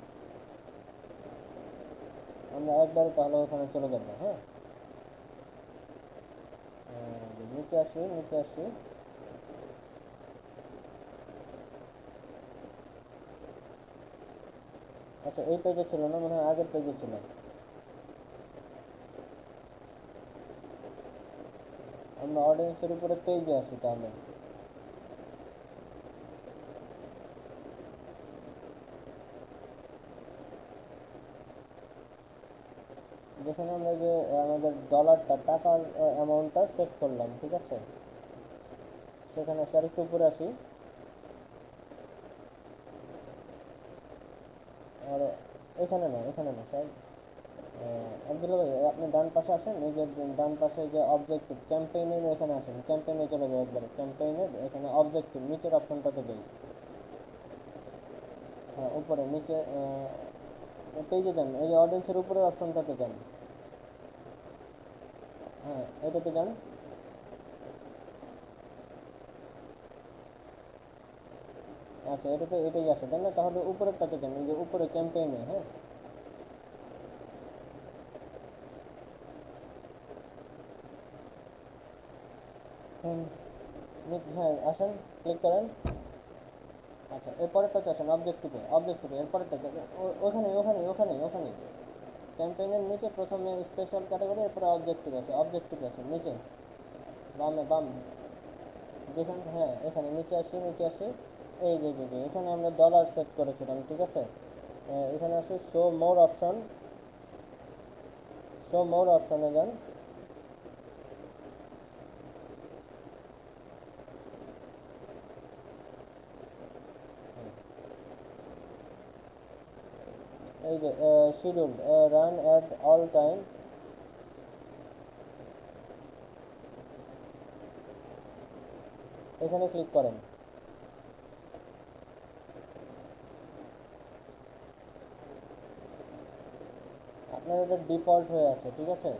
S1: আমরা একবারে তাহলে ওখানে চলে যাব। হ্যাঁ, নিচে আসি, নিচে আসি, আচ্ছা এই পেজে ছিল না, মনে হয় আগের পেজে ছিল। আমরা অডিয়েন্সের উপরে পেজে আসি তাহলে। যেখানে আমরা যে আমাদের ডলারটা টাকার অ্যামাউন্টটা সেট করলাম, ঠিক আছে, সেখানে আসি, আরেকটু উপরে আসি, আর এখানে না, এখানে না স্যার, আব্দুল্লাহ ভাই আপনি ডান পাশে আসেন, এই যে ডান পাশে যে অবজেক্টিভ ক্যাম্পেইনের এখানে আসেন, ক্যাম্পেইনে চলে যায় একবারে, ক্যাম্পেইনের এখানে অবজেক্টিভ নিচের অপশনটাতে যাই। হ্যাঁ, উপরে নিচে পেজে যান, এই যে অডিয়েন্সের উপরের অপশনটাতে যান। হ্যাঁ, এটাতে যান। আচ্ছা, এটাই আছে তাই না, তাহলে উপরেরটাতে যান, এই যে উপরে ক্যাম্পেইনে। হ্যাঁ, হ্যাঁ আসেন, ক্লিক করেন। আচ্ছা, এরপরেরটাতে আসেন, অবজেক্টিভে, এরপরেরটাতে ওখানে ওখানে ওখানে ওখানে ক্যাম্পেইনের নিচে প্রথমে স্পেশাল ক্যাটাগরি, এরপরে অবজেক্টিভ আছে নিচে বামে, বাম যেখানে, হ্যাঁ এখানে নিচে আসি, নিচে আসি, এই যে এখানে আমরা ডলার সেট করেছিলাম, ঠিক আছে। এখানে আসি শো মোর অপশন, অপশনে যান। এই যে schedule run at all time, এখানে ক্লিক করেন। আপনার এটা ডিফল্ট হয়ে আছে, ঠিক আছে।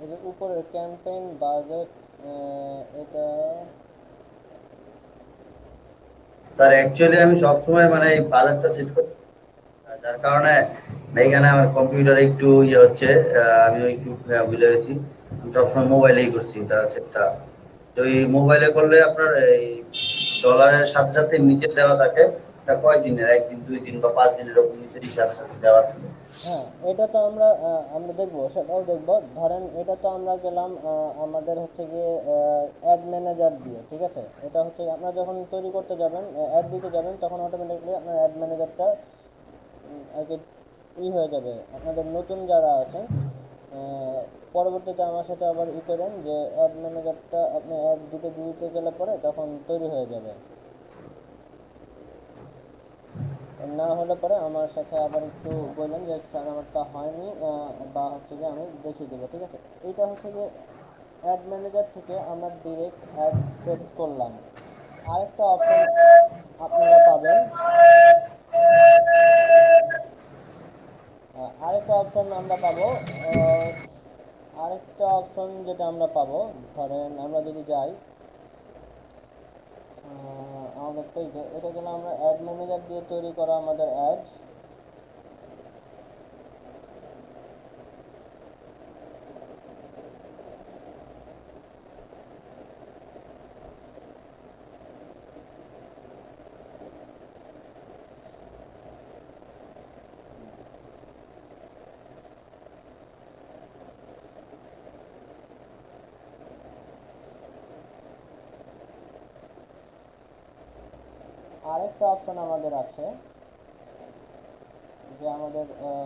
S1: এই যে উপরে ক্যাম্পেইন বাজেট, এটা
S6: স্যার অ্যাকচুয়ালি আমি সবসময় মানে এই বাজারটা সেট করি, যার কারণে এইখানে আমার কম্পিউটারে একটু ইয়ে হচ্ছে, আমি একটু ভুলে গেছি। আমি সবসময় মোবাইলেই করছি তার সেটটা। তো এই মোবাইলে করলে আপনার এই ডলারের সাথে সাথে নিচে দেওয়া থাকে এটা কয় দিনের, একদিন 2 দিন বা 5 দিনের, এরকম নিচেরই সাথে সাথে দেওয়া ছিল।
S1: হ্যাঁ, এটা তো আমরা দেখবো, সেটাও দেখবো। ধরেন এটা তো আমরা গেলাম আমাদের হচ্ছে গিয়ে অ্যাড ম্যানেজার দিয়ে, ঠিক আছে। এটা হচ্ছে আপনারা যখন তৈরি করতে যাবেন, অ্যাড দিতে যাবেন, তখন অটোমেটিকলি আপনার অ্যাড ম্যানেজারটা আর কি হয়ে যাবে। আপনাদের নতুন যারা আছেন পরবর্তীতে আমার সাথে আবার করেন যে অ্যাড ম্যানেজারটা আপনি অ্যাড দিতে গেলে পরে তখন তৈরি হয়ে যাবে। না হলে পরে আমার সাথে আবার একটু বললেন যে স্যার আমারটা হয়নি, বা হচ্ছে গিয়ে আমি দেখিয়ে দেবো, ঠিক আছে। এইটা হচ্ছে গিয়ে অ্যাড ম্যানেজার থেকে আমরা ডিরেক্ট অ্যাড সেট করলাম। আরেকটা অপশন আপনারা পাবেন, আরেকটা অপশন আমরা পাবো, আরেকটা অপশন যেটা আমরা পাবো, ধরেন আমরা যদি যাই আমাদের পেজে, এটা গেলে আমরা অ্যাড ম্যানেজার দিয়ে তৈরি করা আমাদের অ্যাড। আরেকটা অপশন আমাদের আছে, যে আমাদের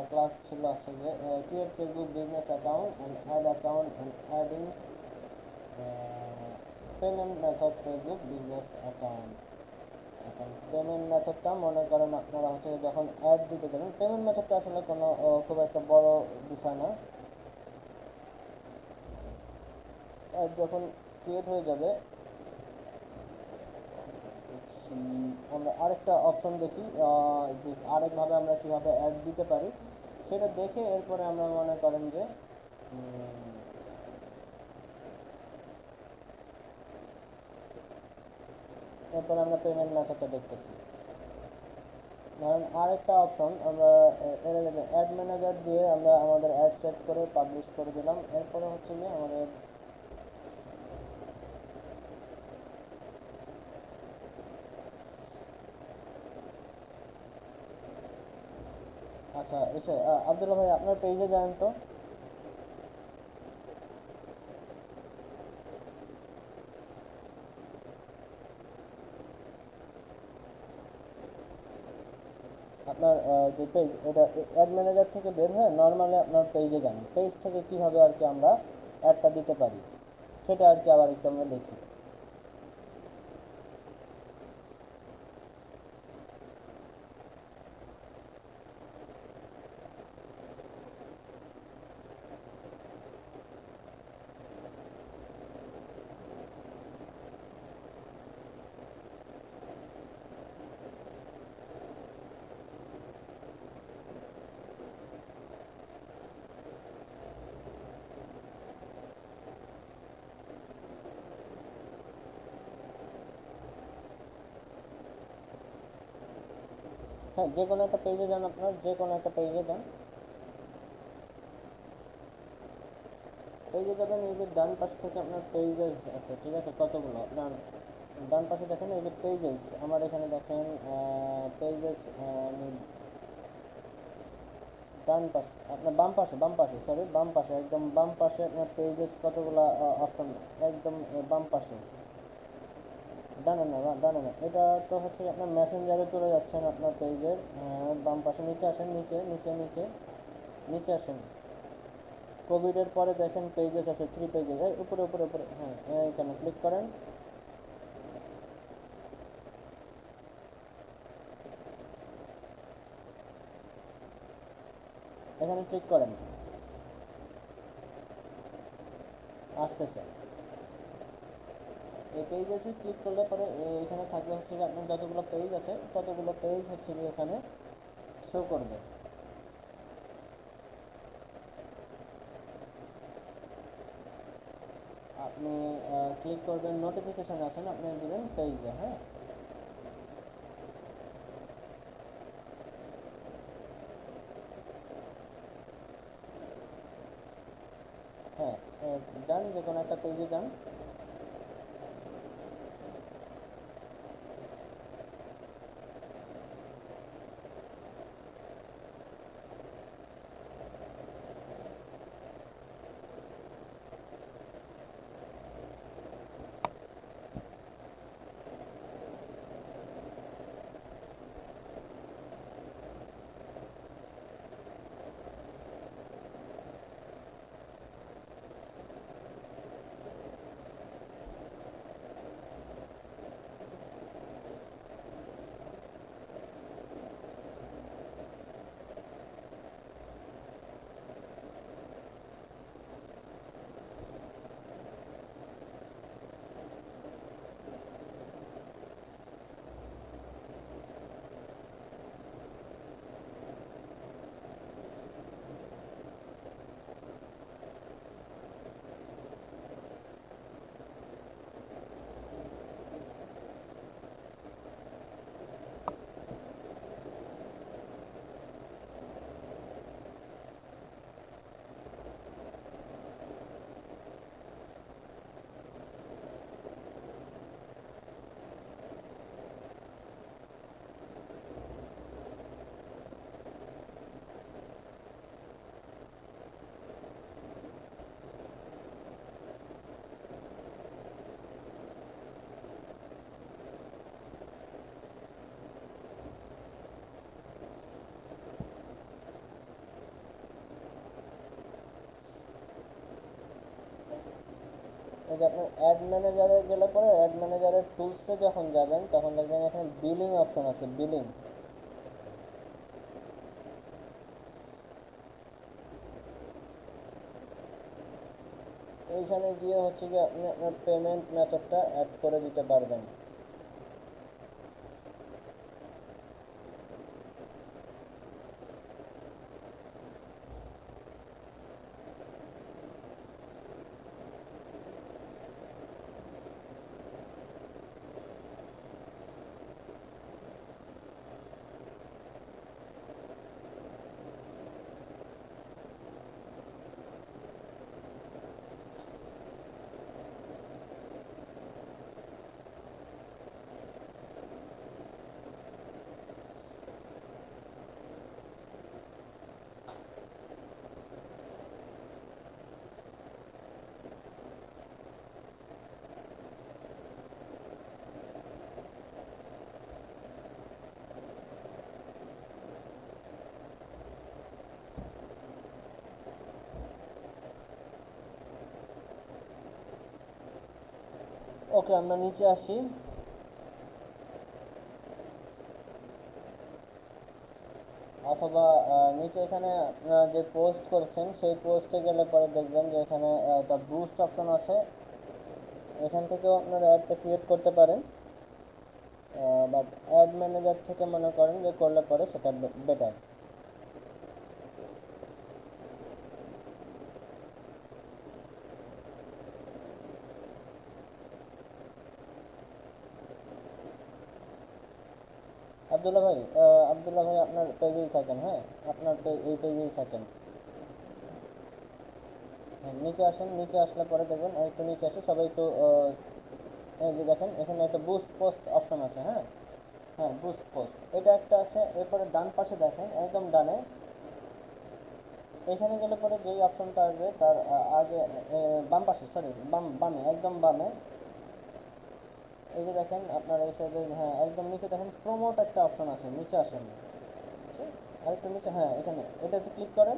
S1: ক্লাস ছিল আছে যে create Facebook business account and add account and adding payment method Facebook business account. এখন পেমেন্ট মেথডটা মনে করেন আপনারা হচ্ছে যখন অ্যাড দিতে যাবেন, পেমেন্ট মেথডটা আসলে কোনো খুব একটা বড় বিষয় না। অ্যাড যখন ক্রিয়েট হয়ে যাবে, আমরা আরেকটা অপশন দেখি যে আরেকভাবে আমরা কিভাবে অ্যাড দিতে পারি সেটা দেখে এরপরে আমরা মনে করেন যে এরপরে আমরা পেমেন্ট মেথডটা দেখতেছি। ধরেন আরেকটা অপশন আমরা অ্যাড ম্যানেজার দিয়ে আমরা আমাদের অ্যাড সেট করে পাবলিশ করে দিলাম। এরপরে হচ্ছে যে আমাদের আচ্ছা এসে আব্দুল্লাহ ভাই আপনার পেজে যান তো। আপনার যে পেজ, এটা অ্যাড ম্যানেজার থেকে বের হয়ে নর্মালি আপনার পেজে যান। পেজ থেকে কিভাবে আর কি আমরা অ্যাডটা দিতে পারি সেটা আর কি আবার একটু আমরা দেখি। হ্যাঁ, যে কোনো একটা পেজে যান, আপনার যে কোনো একটা পেজে যান। পেজে যাবেন, এই যে ডান পাশ থেকে আপনার পেজেস আছে, ঠিক আছে, কতগুলো আপনার ডান পাশে দেখেন এই যে পেজেস, আমার এখানে দেখেন পেজেস, ডান পাশে আপনার বাম পাশে সরি বাম পাশে, একদম বাম পাশে আপনার পেজেস কতগুলো অপশন, একদম বাম পাশে, ডানে না ডানে না, এটা তো হচ্ছে আপনার মেসেঞ্জারে চলে যাচ্ছেন আপনার পেজের বাম পাশে। নিচে আসেন, নিচে নিচে নিচে নিচে আসেন। কোভিডের পরে দেখেন পেজেস আছে, 3 পেজেস, উপরে উপরে উপরে, হ্যাঁ এখানে ক্লিক করেন। এখানে ক্লিক করেন, আসতেছে এই পেজেসে ক্লিক করলে পরে এখানে থাকবে হচ্ছে যে আপনার যতগুলো পেজ আছে ততগুলো পেজ হচ্ছে যে এখানে শো করবে। আপনি ক্লিক করবেন, নোটিফিকেশন আছে না, আপনি দিবেন পেজে। হ্যাঁ, হ্যাঁ যান, যে কোনো একটা পেজে যান। যে আপনি অ্যাড ম্যানেজারে গেলে পরে অ্যাড ম্যানেজারের টুলসে যখন যাবেন তখন দেখবেন এখানে বিলিং অপশন আছে, বিলিং। এইখানে গিয়ে হচ্ছে কি আপনি আপনার পেমেন্ট মেথডটা অ্যাড করে দিতে পারবেন। ওকে, আমরা নিচে আসি। অথবা নিচে এখানে আপনারা যে পোস্ট করেছেন সেই পোস্টে গেলে পরে দেখবেন যে এখানে একটা বুস্ট অপশন আছে, এখান থেকেও আপনারা অ্যাডটা ক্রিয়েট করতে পারেন, বাট অ্যাড ম্যানেজার থেকে মনে করেন যে করলে পরে সেটা বেটার। আব্দুল্লাহ ভাই আপনার পেজেই থাকেন, হ্যাঁ আপনার এই পেজেই থাকেন। হ্যাঁ, নিচে আসেন, নিচে আসলে পরে দেখবেন আর একটু নিচে আসে সবাই একটু এই যে দেখেন এখানে একটা বুস্ট পোস্ট অপশন আছে, হ্যাঁ হ্যাঁ বুস্ট পোস্ট এটা একটা আছে। এরপরে ডান পাশে দেখেন একদম ডানে, এখানে গেলে পরে যেই অপশনটা আসবে তার আগে বাম পাশে, সরি বামে, একদম বামে এই যে দেখেন আপনার এই সাইডে, হ্যাঁ একদম নিচে দেখেন প্রমোট একটা অপশন আছে, নিচে আসেন আর একটু নিচে, হ্যাঁ এখানে এটাতে ক্লিক করেন।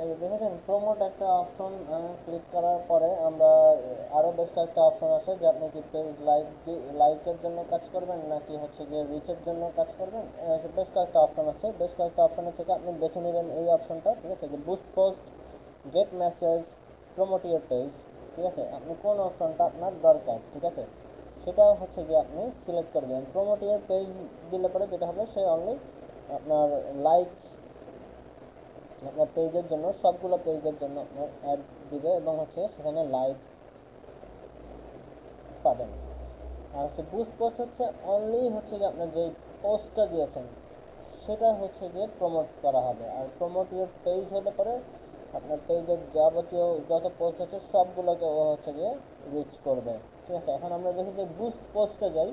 S1: এই যে দেখেছেন প্রমোট একটা অপশন ক্লিক করার পরে আমরা আরো বেশ কয়েকটা অপশন আছে যে আপনি কি পেজ লাইকের জন্য কাজ করবেন নাকি হচ্ছে গিয়ে রিচের জন্য কাজ করবেন, বেশ কয়েকটা অপশন আছে। বেশ কয়েকটা অপশনের থেকে আপনি বেছে নেবেন এই অপশনটা, ঠিক আছে, যে boost post, get message, promote your page, ঠিক আছে, আপনি কোন অপশনটা আপনার দরকার, ঠিক আছে, সেটা হচ্ছে গিয়ে আপনি সিলেক্ট করবেন। প্রমোট ইউর পেজ দিলে পরে যেটা হবে সে অনলি আপনার লাইক, আপনার পেজের জন্য সবগুলো পেজের জন্য আপনার অ্যাড দিবে এবং হচ্ছে সেখানে লাইক পাবেন। আর হচ্ছে বুস্ট পোস্ট হচ্ছে অনলি হচ্ছে যে আপনার যেই পোস্টটা দিয়েছেন সেটা হচ্ছে গিয়ে প্রমোট করা হবে। আর প্রমোট ইউর পেজ হলে পরে আপনার পেজের যাবতীয় যত পোস্ট আছে সবগুলোকে ও হচ্ছে গিয়ে রিচ করবে, ঠিক আছে। এখন আমরা দেখি যে বুস্ট পোস্টে যাই,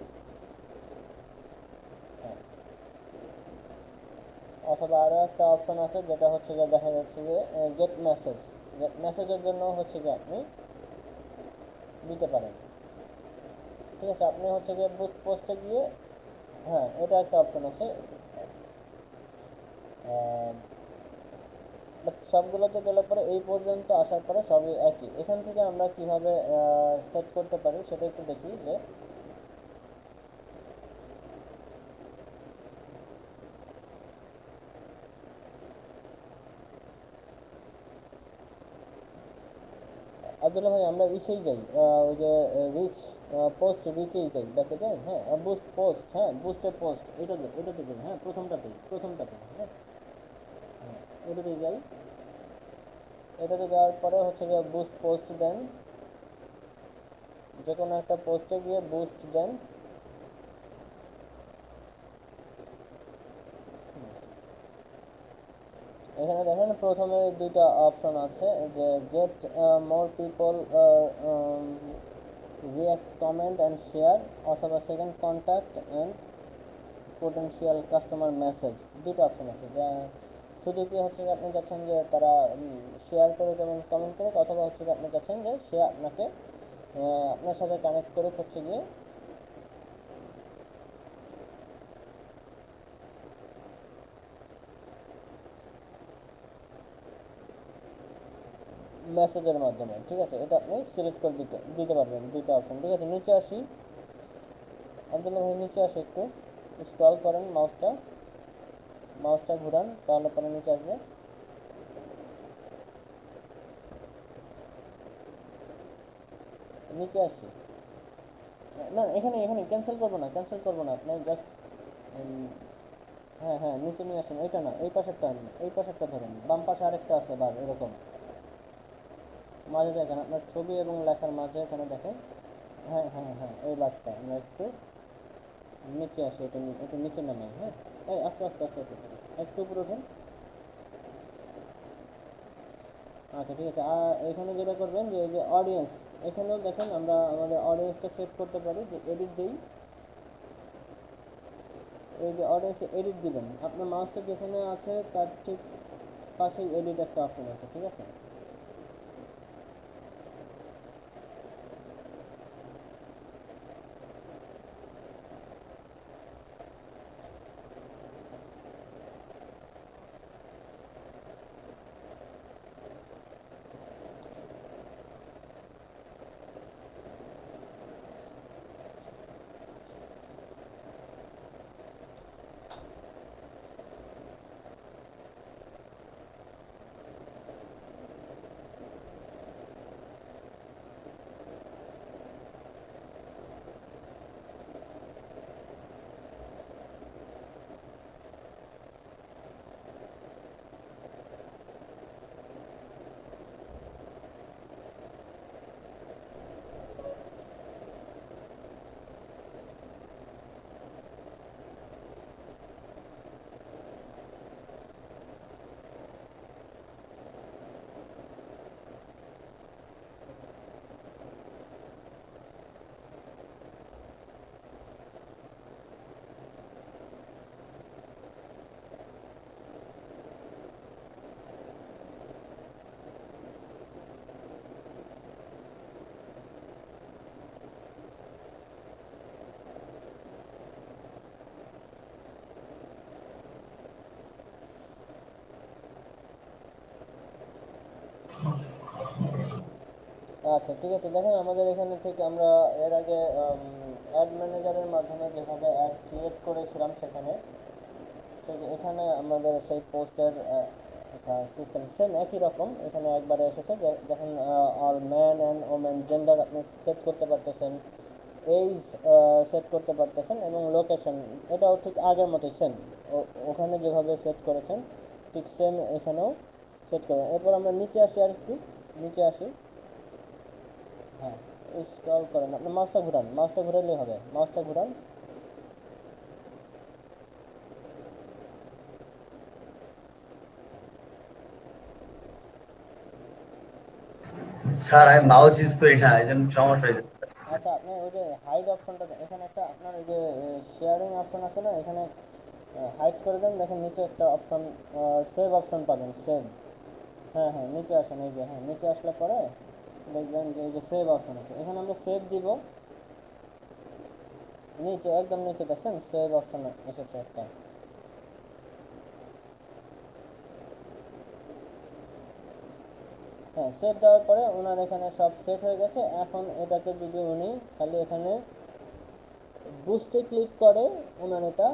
S1: অথবা আরও একটা অপশন আছে যেটা হচ্ছে গিয়ে দেখা যাচ্ছে যে গেট মেসেজের জন্য হচ্ছে গিয়ে আপনি দিতে পারেন। ঠিক আছে, আপনি হচ্ছে গিয়ে বুস্ট পোস্টে গিয়ে, হ্যাঁ এটা একটা অপশন আছে, বাট সবগুলোতে গেলে পরে এই পর্যন্ত আসার পরে সবই একই। এখান থেকে আমরা কিভাবে সেট করতে পারি সেটা একটু দেখি যে আব্দুল্লাহ ভাই আমরা ইসেই যাই, ওই যে রিচ রিচেই যাই, দেখে যাই, হ্যাঁ বুস্ট পোস্ট, হ্যাঁ বুস্টের পোস্ট, এটাতে যাই, হ্যাঁ প্রথমটাতে, হ্যাঁ এটাতে যাই। এটাতে যাওয়ার পরে হচ্ছে গিয়ে বুস্ট পোস্ট দেন, যে কোনো একটা পোস্টে গিয়ে বুস্ট দেন। এখানে দেখেন প্রথমে দুইটা অপশন আছে যে get more people react comment and share, অথবা second contact and potential customer message, দুটো অপশন আছে। যা শুধু কি হচ্ছে যে আপনি চাচ্ছেন যে তারা শেয়ার করে এবং কমেন্ট করে, অথবা হচ্ছে যে আপনি চাচ্ছেন যে সে আপনাকে আপনার সাথে কানেক্ট করে হচ্ছে গিয়ে মেসেজের মাধ্যমে। ঠিক আছে, এটা আপনি সিলেক্ট করে দিতে পারবেন দুইটা অপশন। ঠিক আছে, নিচে আসি, আব্দুল্লাহ ভাই নিচে আসি, একটু স্ক্রল করেন, মাউসটা ঘুরান, তাহলে পরে নিচে আসবে। নিচে আসছি, না এখানে ক্যান্সেল করবো না, আপনার জাস্ট হ্যাঁ হ্যাঁ নিচে নিয়ে আসেন, এটা না এই পাশেরটা ধরেন, বাম পাশে আরেকটা আছে বার এরকম, মাঝে দেখেন আপনার ছবি এবং লেখার মাঝে এখানে দেখেন, হ্যাঁ হ্যাঁ হ্যাঁ এই বারটা আমরা একটু নিচে আসি, এটা নিচে নামাই, হ্যাঁ এই আস্তে আস্তে আস্তে আস্তে একটু উপরে উঠেন। আচ্ছা ঠিক আছে, আর এখানে যেটা করবেন যে এই যে অডিয়েন্স, এখানেও দেখেন আমরা আমাদের অডিয়েন্সটা সেট করতে পারি যে এডিট দিই, এই যে অডিয়েন্সে এডিট দিবেন, আপনার মাউসটা যেখানে আছে তার ঠিক পাশেই এডিট একটা অপশন আছে। ঠিক আছে, আচ্ছা ঠিক আছে, দেখেন আমাদের এখানে ঠিক আমরা এর আগে অ্যাড ম্যানেজারের মাধ্যমে যেভাবে অ্যাড ক্রিয়েট করেছিলাম সেখানে ঠিক এখানে আমাদের সেই পোস্টের সিস্টেম সেম একই রকম এখানে একবারে এসেছে। দেখেন all man and women gender আপনি সেট করতে পারতেছেন, এইজ সেট করতে পারতেছেন, এবং লোকেশন এটাও ঠিক আগের মতোই সেম, ওখানে যেভাবে সেট করেছেন ঠিক সেম এখানেও সেট করবেন। এরপর আমরা নিচে আসি, আর একটু নিচে আসি, হ্যাঁ স্ক্রল করেন, আপনি মাউসটা ঘুরালেই হবে, মাউসটা ঘুরান।
S6: স্যার আমি মাউস ইউজ করি না, এই জন্য সমস্যা হয়ে যাচ্ছে।
S1: আচ্ছা আপনি ওই যে হাইড অপশনটা, এখানে একটা আপনার ওই যে শেয়ারিং অপশন আছে না, এখানে হাইড করে দেন, দেখেন নিচে একটা অপশন সেভ অপশন পাবেন, সেভ। হ্যাঁ হ্যাঁ, নিচে আসেন, এই যে হ্যাঁ নিচে আসলে পরে দেখবেন যে এই যে সেভ অপশন আছে, এখানে আমরা সেভ দিব। নিচে একদম নিচে দেখছেন সেভ অপশন এসেছে একটা। হ্যাঁ, সেভ দেওয়ার পরে ওনার এখানে সব সেট হয়ে গেছে। এখন এটাকে যদি উনি খালি এখানে বুস্টে ক্লিক করে, ওনার এটা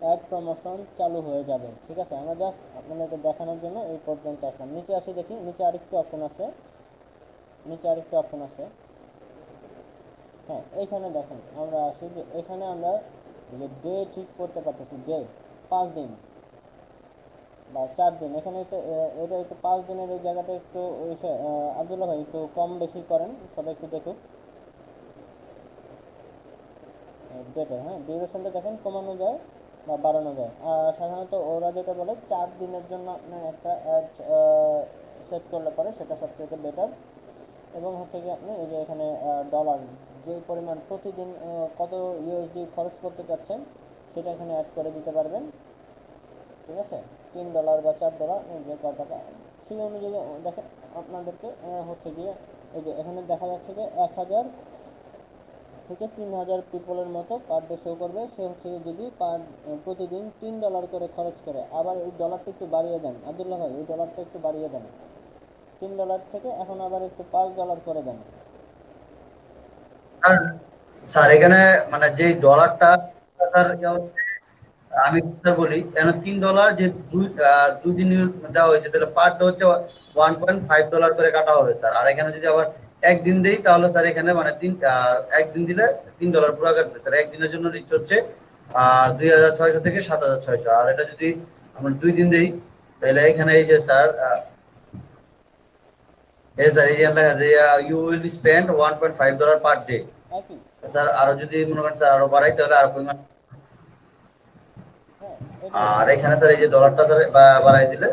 S1: অ্যাড প্রমোশন চালু হয়ে যাবে। ঠিক আছে, আমরা জাস্ট আপনাদেরকে দেখানোর জন্য এই পর্যন্ত আসলাম। নিচে আসি, দেখি নিচে আরেকটা অপশন আছে, নিচে আরেকটা অপশন আছে। হ্যাঁ, এইখানে দেখেন আমরা আসি যে এখানে আমরা যে ডে ঠিক করতে পারতেছি, ডে 5 দিন বা 4 দিন। এখানে একটু এটা একটু 5 দিনের এই জায়গাটা একটু আব্দুল্লাহ ভাই একটু কম বেশি করেন, সবাই একটু দেখুক ডেটা। হ্যাঁ, ডিউরেশনটা দেখেন কমানো যায় বা বাড়ানো যায়। আর সাধারণত ওরা যেটা বলে 4 দিনের জন্য আপনার একটা অ্যাড সেট করলে পরে সেটা সবথেকে বেটার। এবং হচ্ছে কি আপনি এই যে এখানে ডলার যে পরিমাণ প্রতিদিন কত ইউএসডি খরচ করতে চাচ্ছেন সেটা এখানে অ্যাড করে দিতে পারবেন। ঠিক আছে, $3 বা $4 যে কত টাকা সেই অনুযায়ী দেখেন আপনাদেরকে হচ্ছে গিয়ে এই যে এখানে দেখা যাচ্ছে যে 1000 থেকে 3000 পিপলের মতো পার ডে শো করবে। সে হচ্ছে যদি প্রতিদিন $3 করে খরচ করে। আবার এই ডলারটা একটু বাড়িয়ে দেন আব্দুল্লাহ ভাই, এই ডলারটা একটু বাড়িয়ে দেন, $3 থেকে এখন আবার একটু $5 করে দেন।
S6: আর স্যার এখানে মানে যে ডলারটা স্যার আমি স্যার বলি কেন $3 যে দুই দিন দেওয়া হয়েছে, তাহলে পার ডে হচ্ছে $1.5 করে কাটা হবে স্যার। আর এখানে যদি আবার একদিন দেই তাহলে স্যার এখানে মানে একদিন দিলে $3 পুরো কাটবে স্যার। একদিনের জন্য রিচ হচ্ছে 2600 থেকে 7600। আর এটা যদি আমরা 2 দিন দেই তাহলে এখানে এই যে স্যার এই স্যার এই যে লেখা আছে you will be spend $1.5 per day.
S1: একই।
S6: স্যার আরো যদি মনে করেন স্যার আরো বাড়াই তাহলে আরো পরিমাণ।
S1: হ্যাঁ, এটাই
S6: আর এখানে স্যার এই যে ডলারটা স্যার বাড়াই দিলে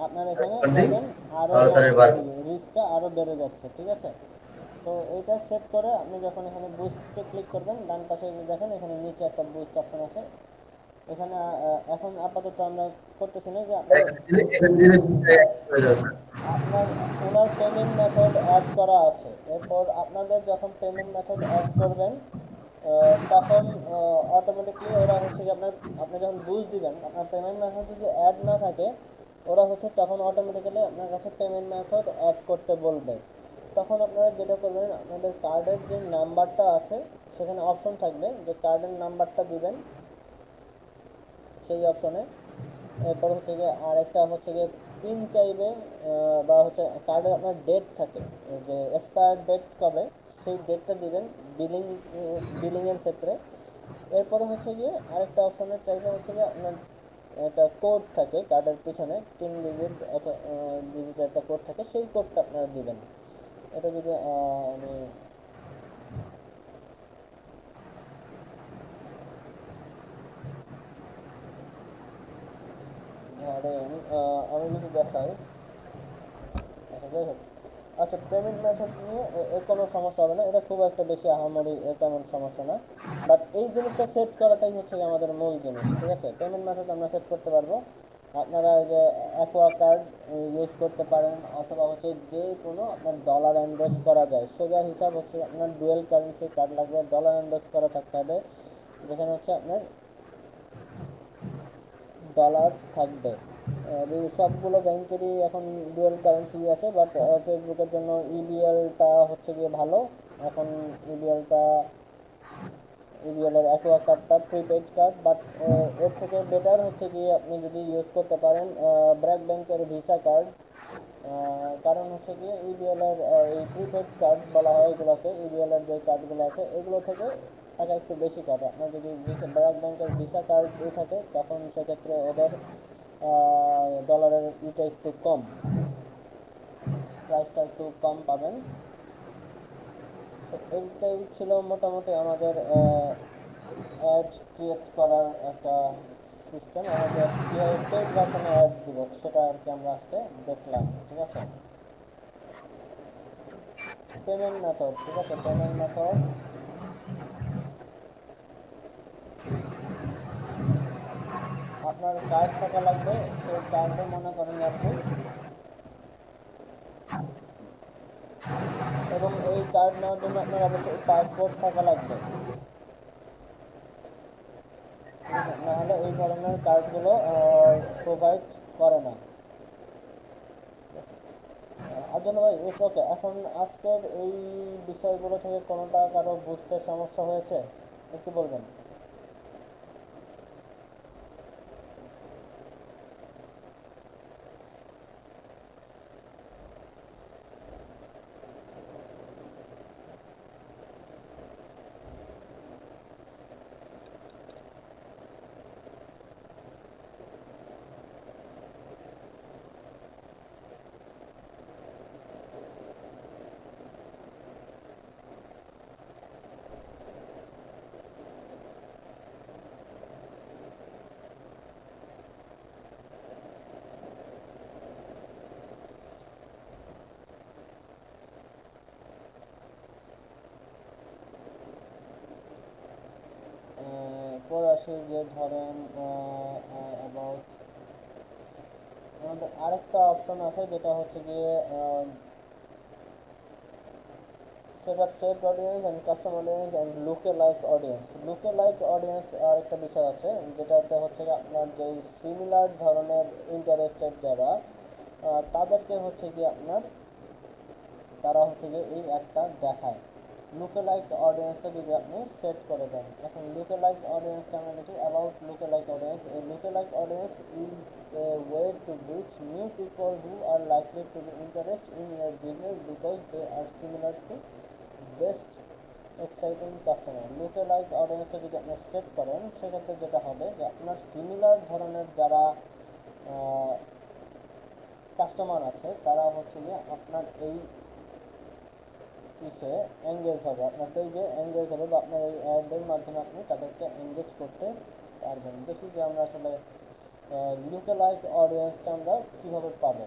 S1: আপনার এখানে
S6: দিই
S1: দেখেন আরো
S6: তাহলে স্যার এবার
S1: রিচটা আরো বেড়ে যাচ্ছে। ঠিক আছে, তো এইটা সেট করে আপনি যখন এখানে বুস্টে ক্লিক করবেন, ডান পাশে দেখেন এখানে নিচে একটা বুস্ট অপশন আছে। এখানে এখন আপাতত আমরা করতেছি না যে আপনার
S6: এখানে দিলে হয়ে যাবে স্যার।
S1: আপনার ওনার পেমেন্ট মেথড অ্যাড করা আছে। এরপর আপনাদের যখন পেমেন্ট মেথড অ্যাড করবেন তখন অটোমেটিকলি ওরা হচ্ছে কি আপনি যখন বুস্ট দিবেন, আপনার পেমেন্ট মেথড যদি অ্যাড না থাকে ওরা হচ্ছে তখন অটোমেটিক্যালি আপনার কাছে পেমেন্ট মেথড অ্যাড করতে বলবে। তখন আপনারা যেটা করবেন, আপনাদের কার্ডের যে নাম্বারটা আছে সেখানে অপশন থাকবে যে কার্ডের নাম্বারটা দিবেন সেই অপশনে। এরপর হচ্ছে গিয়ে আরেকটা হচ্ছে গিয়ে পিন চাইবে, বা হচ্ছে কার্ডের আপনার ডেট থাকে যে এক্সপায়ার ডেট কবে, সেই ডেটটা দিবেন বিলিংয়ের ক্ষেত্রে। এরপরে হচ্ছে গিয়ে আরেকটা অপশনের চাইবে হচ্ছে গিয়ে আপনার একটা কোড থাকে কার্ডের পিছনে 3 ডিজিট অথবা ডিজিটের একটা কোড থাকে, সেই কোডটা আপনারা দিবেন। এটা যদি আমি ধরেন আমি যদি দেখাই, আচ্ছা যাই হোক, আচ্ছা পেমেন্ট মেথড নিয়ে কোনো সমস্যা হবে না, এটা খুব একটা বেশি আহামরি তেমন সমস্যা না। বাট এই জিনিসটা সেট করাটাই হচ্ছে আমাদের মূল জিনিস। ঠিক আছে, পেমেন্ট মেথড আমরা সেট করতে পারবো। আপনারা এই যে অ্যাকোয়া কার্ড ইউজ করতে পারেন, অথবা হচ্ছে যে কোনো আপনার ডলার এন্ডোর্স করা যায়। সোজা হিসাব হচ্ছে আপনার ডুয়েল কারেন্সি কার্ড লাগবে, ডলার এন্ডোর্স করা থাকতে হবে, যেখানে হচ্ছে আপনার ডলার থাকবে। সবগুলো ব্যাংকেরই এখন ডুয়াল কারেন্সি আছে, বাট ফেসবুকের জন্য ইবিএলটা হচ্ছে গিয়ে ভালো। এখন ইবিএল এর অ্যাকোয়া কার্ডটা প্রিপেড কার্ড, বাট এর থেকে বেটার হচ্ছে গিয়ে আপনি যদি ইউজ করতে পারেন ব্র্যাক ব্যাংকের ভিসা কার্ড। কারণ হচ্ছে গিয়ে ইবিএল এর এই প্রিপেড কার্ড বলা হয় এগুলোকে, ইবিএল এর যে কার্ডগুলো আছে এগুলো থেকে টাকা একটু বেশি কাটে। আপনার যদি ব্র্যাক ব্যাংকের ভিসা কার্ড দিয়ে থাকে তখন সেক্ষেত্রে ওদের ডলারের ইটা একটু কম, প্রাইসটা একটু কম পাবেন। তো এইটাই ছিল মোটামুটি আমাদের অ্যাড ক্রিয়েট করার একটা সিস্টেম। আমাদের কীভাবে পেড ভার্সনে অ্যাড দিব সেটা আর কি আমরা আজকে দেখলাম। ঠিক আছে, পেমেন্ট মেথড, ঠিক আছে, পেমেন্ট মেথড আপনার কার্ড থাকা লাগবে, সেই কার্ডে মনে করেন আপনি, এবং এই কার্ড নেওয়ার জন্য আপনার অবশ্যই পাসপোর্ট থাকা লাগবে, ঠিক আছে? নাহলে এই ধরনের কার্ডগুলো প্রোভাইড করে না। আব্দুল ভাই, ইটস ওকে। এখন আজকের এই বিষয়গুলো থেকে কোনোটা কারো বুঝতে সমস্যা হয়েছে একটু বলবেন? পরে আসি যে ধরেন অ্যাবাউট, আমাদের আরেকটা অপশন আছে যেটা হচ্ছে গিয়ে set up set audience and custom audience and লুকে লাইক অডিয়েন্স। লুকে লাইক অডিয়েন্স আরেকটা বিষয় আছে, যেটাতে হচ্ছে গিয়ে আপনার যে সিমিলার ধরনের ইন্টারেস্টেড যারা তাদেরকে হচ্ছে গিয়ে আপনার, তারা হচ্ছে গিয়ে এই অ্যাডটা দেখায়। লুকে লাইক অডিয়েন্সটা যদি আপনি সেট করে দেন, এখন লুকে লাইক অডিয়েন্সটা আমরা দেখি অ্যাবাউট লুকে লাইক অডিয়েন্স। এই lookalike audience is a way to reach new people who are likely to be interest in your business because they are similar to best exciting customer. Lookalike অডিয়েন্সটা যদি আপনি set করেন, সেক্ষেত্রে যেটা হবে যে আপনার সিমিলার ধরনের যারা কাস্টমার আছে তারা হচ্ছে গিয়ে আপনার এই ইসে এঙ্গেজ হবে, আপনার পেজে এঙ্গেজ হবে, বা আপনার এই অ্যাডের মাধ্যমে আপনি তাদেরকে এঙ্গেজ করতে পারবেন। দেখি যে আমরা আসলে লুকে লাইক অডিয়েন্সটা আমরা কীভাবে পাবো।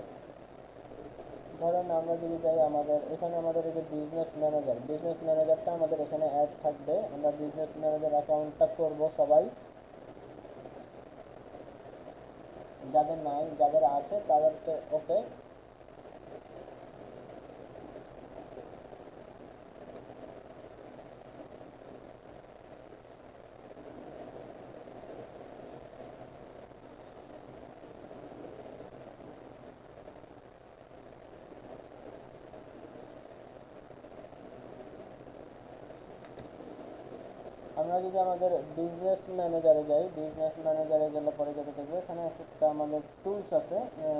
S1: ধরেন আমরা যদি যাই আমাদের এখানে, আমাদের এই যে বিজনেস ম্যানেজারটা আমাদের এখানে অ্যাড থাকবে। আমরা বিজনেস ম্যানেজার অ্যাকাউন্টটা করব সবাই, যাদের নাই, যাদের আছে তাদেরকে ওকে। আমরা যদি আমাদের বিজনেস ম্যানেজারে যাই, বিজনেস ম্যানেজারে গেলে পরে যেটা দেখবো, এখানে একটা আমাদের টুলস আছে।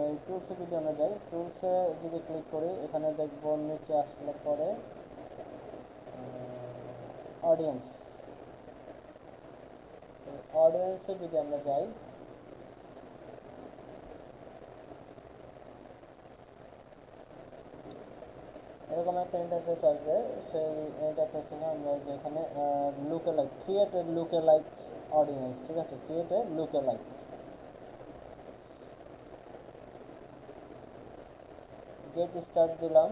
S1: এই টুলসে যদি আমরা যাই, টুলসে যদি ক্লিক করি, এখানে দেখবো নিচে আসলে পরে অডিয়েন্স। অডিয়েন্সে যদি আমরা যাই, এরকম একটা ইন্টারফেস আসবে। সেই ইন্টারফেস থেকে আমরা যেখানে লুকে লাইক, ক্রিয়েট এ লুকে লাইক অডিয়েন্স, ঠিক আছে, ক্রিয়েট এ লুকে লাইক, গেট স্টার্ট দিলাম।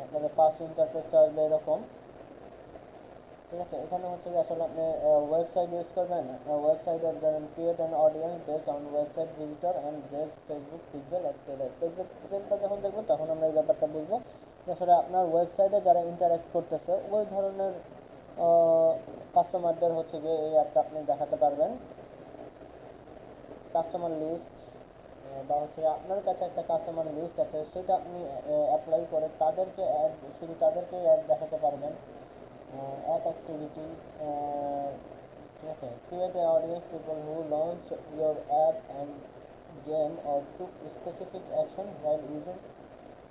S1: আপনাদের ফার্স্ট ইন্টারফেসটা আসবে এরকম, ঠিক আছে। এখানে হচ্ছে যে আসলে আপনি ওয়েবসাইট ইউজ করবেন, ওয়েবসাইটে ধরেন create an audience based on website visitor and base Facebook pixel at Facebook পিক্সেলটা যখন দেখবেন তখন আমরা এই ব্যাপারটা বুঝবো যে আসলে আপনার ওয়েবসাইটে যারা ইন্টারাক্ট করতেছে ওই ধরনের কাস্টমারদের হচ্ছে গিয়ে এই অ্যাপটা আপনি দেখাতে পারবেন। কাস্টমার লিস্ট, বা হচ্ছে আপনার কাছে একটা কাস্টমার লিস্ট আছে, সেটা আপনি অ্যাপ্লাই করে তাদেরকে অ্যাড, শুধু তাদেরকেই অ্যাড দেখাতে পারবেন। অ্যাপ অ্যাক্টিভিটি, ঠিক আছে, create a audience people who launch your app and game or took specific action while using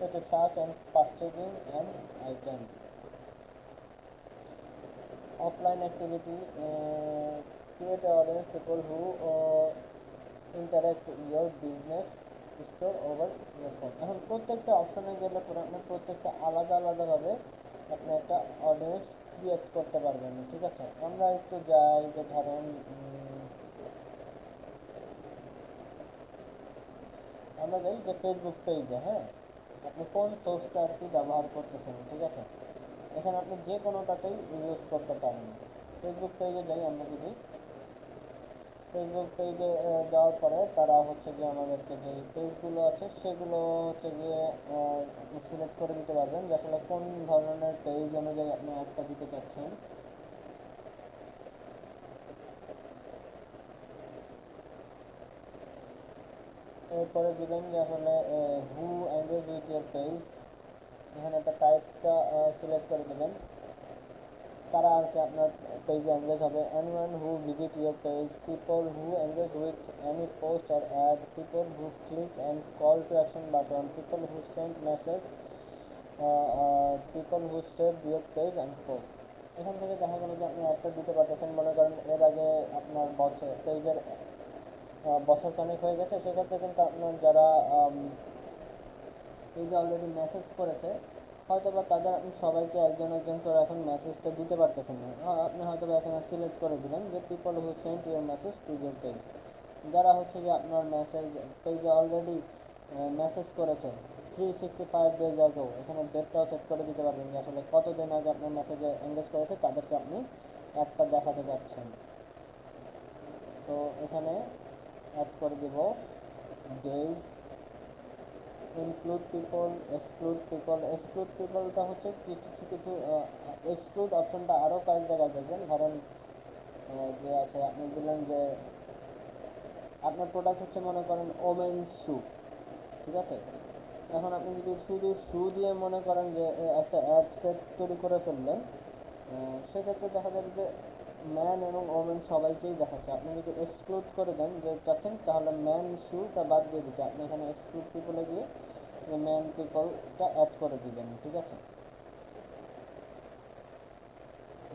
S1: it to search and purchasing an item. Offline activity, create a audience people who interact your business store over your phone. এখন প্রত্যেকটা অপশনে গেলে পরে আপনি প্রত্যেকটা আলাদা আলাদাভাবে আপনি একটা অডিয়েন্স ক্রিয়েট করতে পারবেন, ঠিক আছে। আমরা একটু যাই যে ধরেন আমরা যাই যে ফেসবুক পেজে, হ্যাঁ, আপনি কোন সোর্সটা আর কি ব্যবহার করতেছেন, ঠিক আছে। এখানে আপনি যে কোনোটাতেই ইউজ করতে পারেন। ফেসবুক পেজে যাই আমরা, যদি ফেসবুক পেজে যাওয়ার পরে তারা হচ্ছে গিয়ে আমাদেরকে যে পেজগুলো আছে সেগুলো হচ্ছে গিয়ে আপনি সিলেক্ট করে দিতে পারবেন যে আসলে কোন ধরনের পেজ অনুযায়ী আপনি অ্যাডটা দিতে চাচ্ছেন। এরপরে দিবেন যে আসলে হু এঙ্গেজ উইথ ইয়োর পেজ, এখানে একটা টাইপটা সিলেক্ট করে দেবেন কারা আর কি আপনার পেজে এঙ্গেজ হবে। Anyone who visit your page, people who engage with any post or ad, people who click and call to action button, people who send message, people who save your page and post. এখান থেকে দেখা গেল যে আপনি একটা দিতে পারতেছেন, মনে করেন এর আগে আপনার পেজের বছর খানেক হয়ে গেছে, সেক্ষেত্রে কিন্তু আপনার যারা পেজে অলরেডি মেসেজ করেছে হয়তো বা তাদের আপনি সবাইকে একজন একজন করে এখন মেসেজটা দিতে পারতেছেন না। আপনি হয়তো বা এখানে সিলেক্ট করে দিলেন যে people who Saint your message to your page, যারা হচ্ছে যে আপনার মেসেজ পেজে অলরেডি মেসেজ করেছে 365 ডেজ আগেও, এখানে ডেটটাও সেট করে দিতে পারবেন যে আসলে কতদিন আগে আপনার মেসেজে এঙ্গেজ করেছে তাদেরকে আপনি একটা দেখাতে যাচ্ছেন। তো এখানে অ্যাড করে দিব ডেজ, ইনক্লুড পিপল, এক্সক্লুড পিপলটা হচ্ছে কিছু কিছু এক্সক্লুড অপশনটা আরও কয়েক জায়গায় দেখবেন। ধরেন যে আছে আপনি দিলেন যে আপনার প্রোডাক্ট হচ্ছে মনে করেন ওমেন শু, ঠিক আছে, এখন আপনি যদি শুধু শু দিয়ে মনে করেন যে একটা অ্যাড সেট তৈরি করে ফেললেন, সেক্ষেত্রে দেখা যাবে যে ম্যান এবং ওমেন সবাইকেই দেখাচ্ছে। আপনি যদি এক্সক্লুড করে দেন যে চাচ্ছেন তাহলে ম্যান শুটা বাদ দিয়ে দিতে আপনি এখানে এক্সক্লুড পিপলে গিয়ে ম্যান পিপলটা অ্যাড করে দিবেন, ঠিক আছে।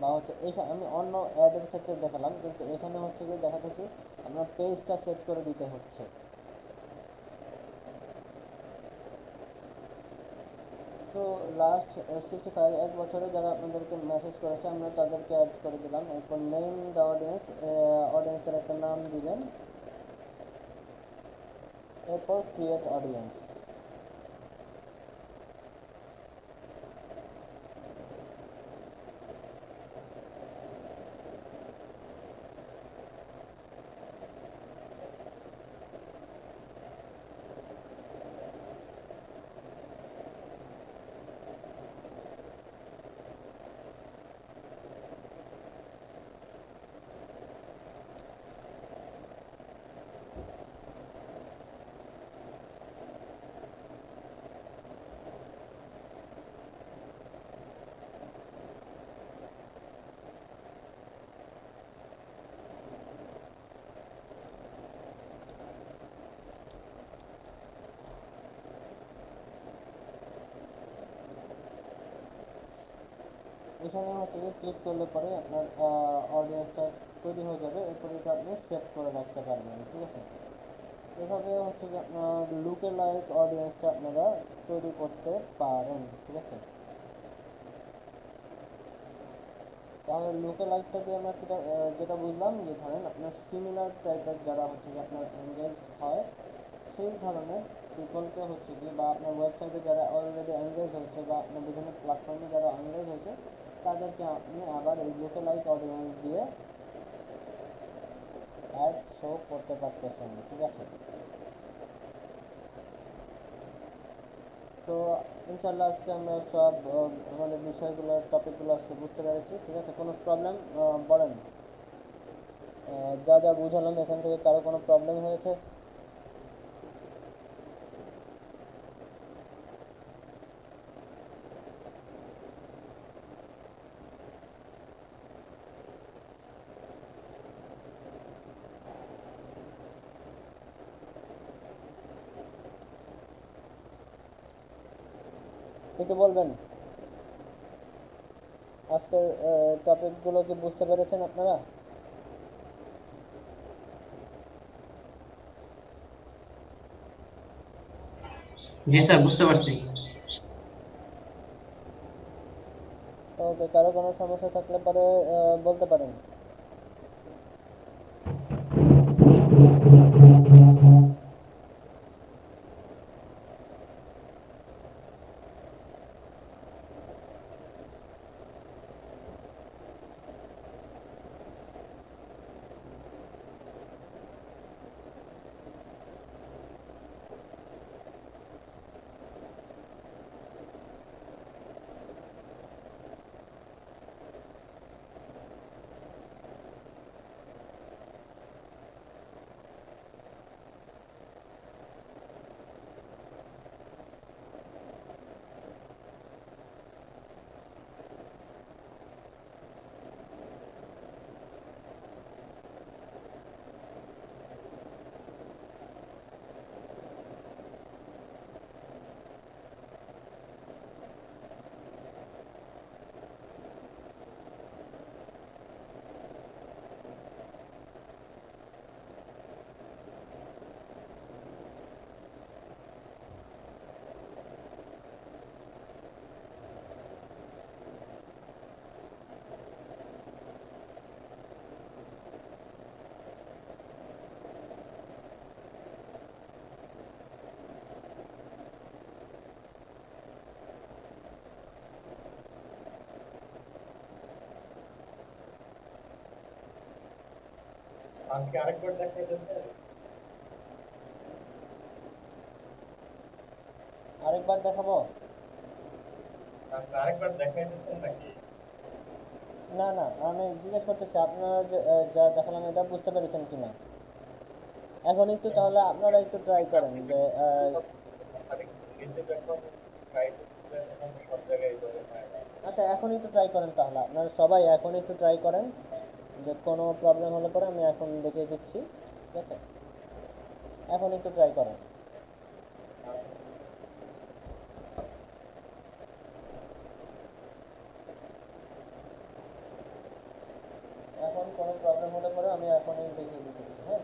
S1: বা হচ্ছে এখানে আমি অন্য অ্যাডের ক্ষেত্রে দেখালাম, কিন্তু এখানে হচ্ছে গিয়ে দেখা যাচ্ছে আপনার পেজটা সেট করে দিতে হচ্ছে। সো লাস্ট 65 এক বছরে যারা আপনাদেরকে মেসেজ করেছে আমরা তাদেরকে অ্যাড করে দিলাম। এরপর নেম দ্য অডিয়েন্স, অডিয়েন্সের একটা নাম দিবেন, এরপর ক্রিয়েট অডিয়েন্স। এখানে হচ্ছে যে ক্লিক করলে পরে আপনার অডিয়েন্সটা তৈরি হয়ে যাবে, এরপর এটা আপনি সেভ করে রাখতে পারবেন, ঠিক আছে। এভাবে হচ্ছে যে আপনার লুকে লাইক অডিয়েন্সটা আপনারা তৈরি করতে পারেন, ঠিক আছে। তাহলে লুকে লাইকটা দিয়ে আমরা যেটা বুঝলাম যে ধরেন আপনার সিমিলার টাইপের যারা হচ্ছে যে আপনার এঙ্গেজ হয় সেই ধরনের পিপলকে হচ্ছে কি, বা আপনার ওয়েবসাইটে যারা অলরেডি এঙ্গেজ হয়েছে বা আপনার বিভিন্ন প্ল্যাটফর্মে যারা এঙ্গেজ হয়েছে তাদেরকে আপনি আবার এই লুকে লাইক অডিয়েন্স দিয়ে অ্যাড শো করতে পারতেছেন, ঠিক আছে। তো ইনশাল্লাহ আজকে আমরা সব আমাদের বিষয়গুলো টপিকগুলো আজকে বুঝতে পেরেছি, ঠিক আছে। কোনো প্রবলেম বলেন, যা যা বুঝালাম এখান থেকে কারো কোনো প্রবলেম হয়েছে? একটু বলবেন আজকের টপিকগুলো কি বুঝতে পেরেছেন আপনারা?
S7: জি স্যার, বুঝতে পারছি।
S1: ওকে, কারো কোনো সমস্যা থাকলে পরে বলতে পারেন।
S4: আজকে আরেকবার দেখাইতেছেন?
S1: আরেকবার দেখাবো?
S4: আপনি আরেকবার দেখাইতেছেন নাকি?
S1: না না, আমি জিজ্ঞেস করতেছি আপনারা যা দেখালাম এটা বুঝতে পেরেছেন কিনা। এখন একটু তাহলে আপনারা একটু ট্রাই করেন যে
S4: নিচে যখন ট্রাই করতেছেন তখন সব জায়গায় ধরে পায় না।
S1: আচ্ছা এখন একটু ট্রাই করেন, তাহলে আপনারা সবাই এখন একটু ট্রাই করেন, যে কোনো প্রবলেম হলে পরে আমি এখন দেখিয়ে দিচ্ছি, ঠিক আছে? এখন একটু ট্রাই করেন। এখন কোনো প্রবলেম হলে পরে আমি এখনই দেখিয়ে দিতেছি, হ্যাঁ?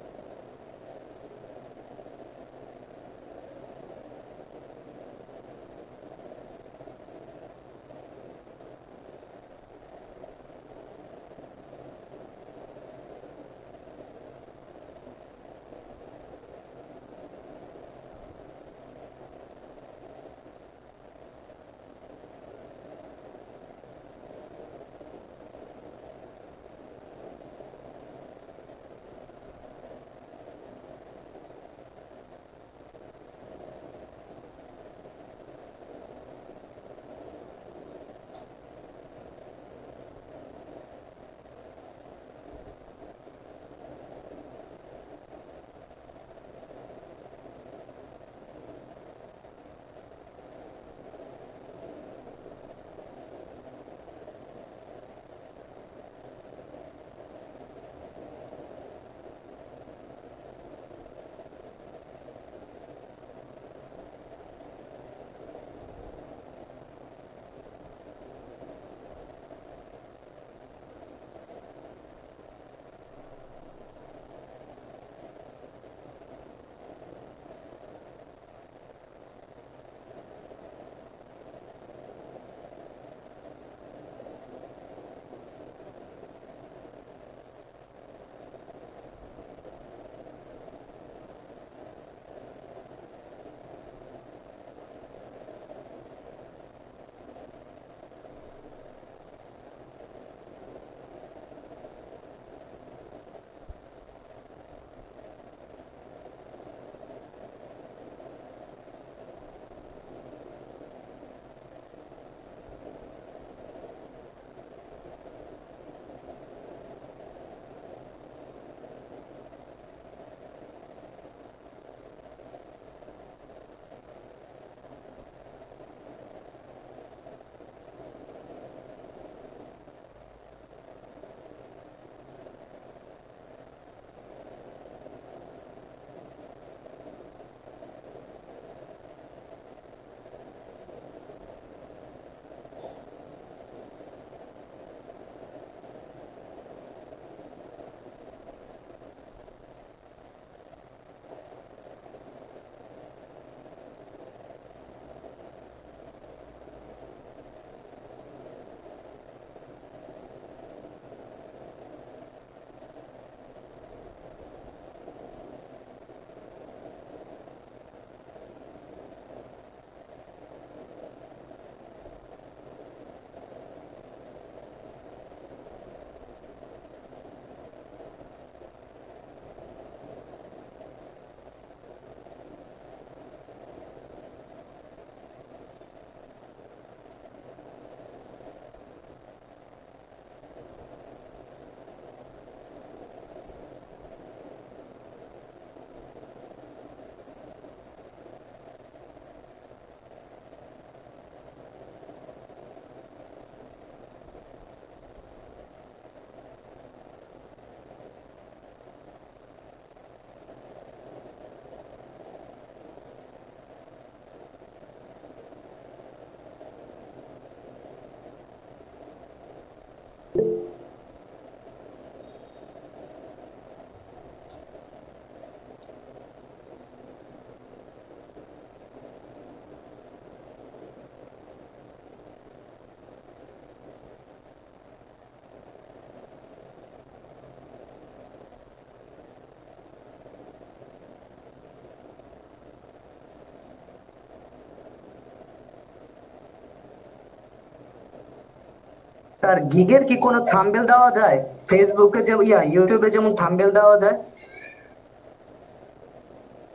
S5: তার গিগের কি কোনো থাম্বনেল দেওয়া যায়? ফেসবুকে যেমন ইউটিউবে যেমন থাম্বনেল দেওয়া যায়।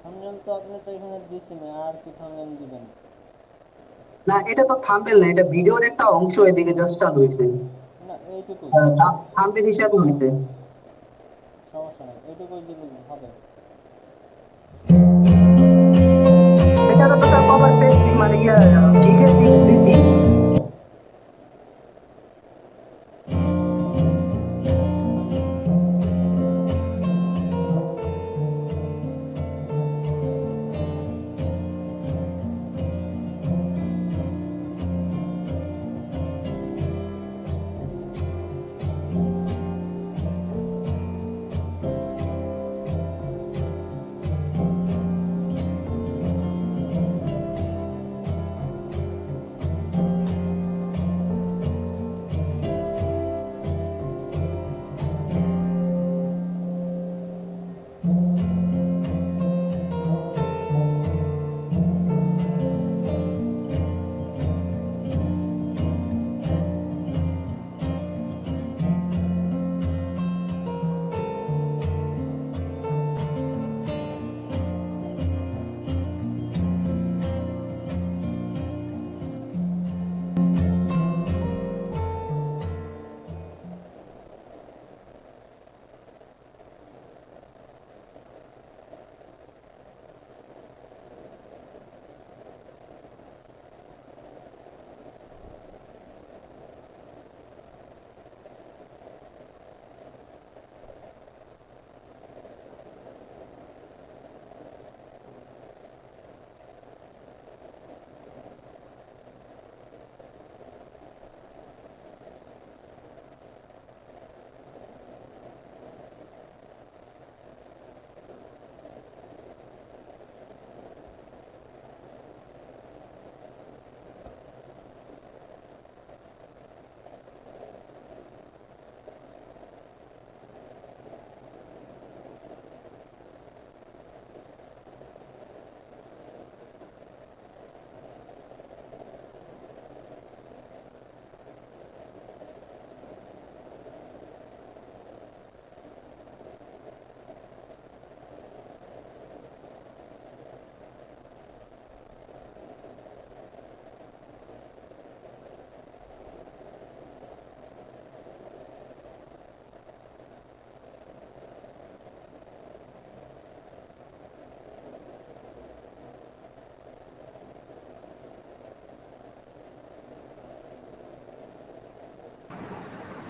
S1: থাম্বনেল তো আপনি তো এখানে দিছেন, আর কি থাম্বনেল দিবেন?
S5: না, এটা তো থাম্বনেল না, এটা ভিডিওর একটা অংশ, এদিকে জাস্ট টান হয়েছে।
S1: না এইটুকুই,
S5: থাম্বনেল হিসাবে হইতে।
S1: সমস্যা নাই, এইটুকুই দিলেই হবে।
S5: এটারও তো তার কভার পেজ মানে লিখে দিচ্ছি।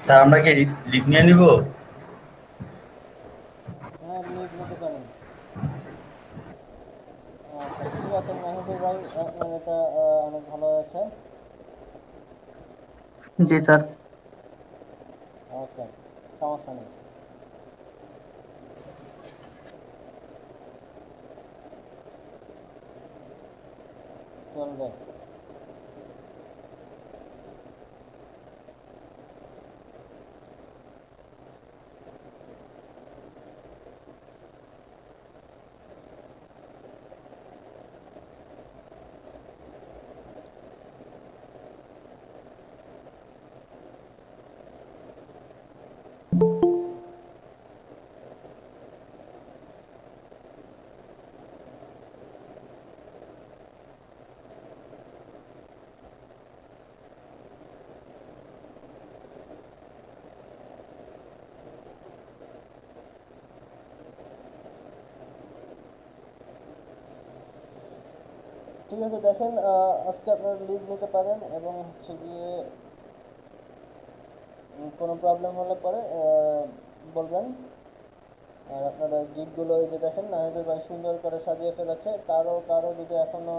S6: স্যার আমরা কি লিভ নিয়ে নিব?
S1: হ্যাঁ লিভ নিতে পারেন। আচ্ছা ঠিক আছে নাহিদুল ভাই, আপনার এটা অনেক ভালো হয়েছে।
S5: জি স্যার।
S1: ওকে, সমস্যা নেই, চলবে। ঠিক আছে দেখেন, আজকে আপনারা লিভ নিতে পারেন এবং হচ্ছে গিয়ে কোনো প্রবলেম হলে পরে বলবেন। আর আপনারা গিফটগুলো এই যে দেখেন নাহিদুল ভাই সুন্দর করে সাজিয়ে ফেলেছে। কারো কারো যদি এখনো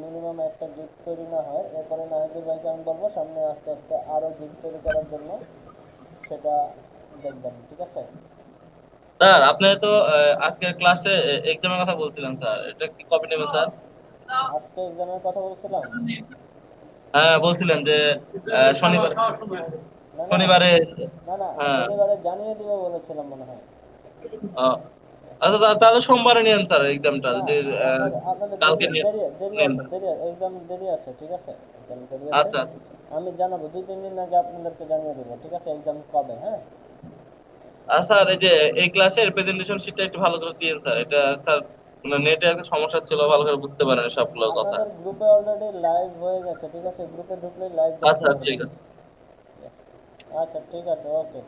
S1: মিনিমাম একটা গিফট তৈরি না হয়, এরপরে নাহিদুল ভাইকে আমি বলবো সামনে আস্তে আস্তে আরো গিফট তৈরি করার জন্য, সেটা দেখবেন, ঠিক আছে?
S8: স্যার আপনি তো আজকের ক্লাসে এক্সামের কথা বলছিলেন স্যার, এটা কি কবে নেবেন স্যার?
S1: আজকে এক্সামের কথা বলছিলাম।
S8: হ্যাঁ বলছিলেন যে শনিবার
S1: না না
S8: শনিবারে।
S1: না না,
S8: হ্যাঁ।
S1: শনিবারে জানিয়ে দিবে বলেছিলাম মনে হয়।
S8: আহ, আচ্ছা তাহলে সোমবারে নিয়েন স্যার এক্সামটা,
S1: না,
S8: যদি
S1: আপনাদের আপনাদের দেরি
S8: কালকে নিয়ে
S1: দেরি দেরি
S8: নেন।
S1: আছে, এক্সাম দেরি আছে, ঠিক আছে, এক্সাম দেরি আছে।
S8: আচ্ছা আচ্ছা।
S1: আমি জানাবো 2-3 দিন আগে আপনাদেরকে জানিয়ে দেবো, ঠিক আছে, এক্সাম কবে। হ্যাঁ
S8: আর স্যার এই যে এই ক্লাসের প্রেজেন্টেশন শিটটা একটু ভালো করে দিয়েন স্যার, এটা স্যার মানে নেটে একটা সমস্যা ছিল, ভালো করে বুঝতে পারেন সবগুলো কথা।
S1: আপনাদের গ্রুপে অলরেডি লাইভ হয়ে গেছে, ঠিক আছে? গ্রুপে ঢুকলে লাইভ দেখতে
S8: আচ্ছা ঠিক
S1: পারবেন।
S8: আছে।
S1: আচ্ছা ঠিক আছে, ওকে।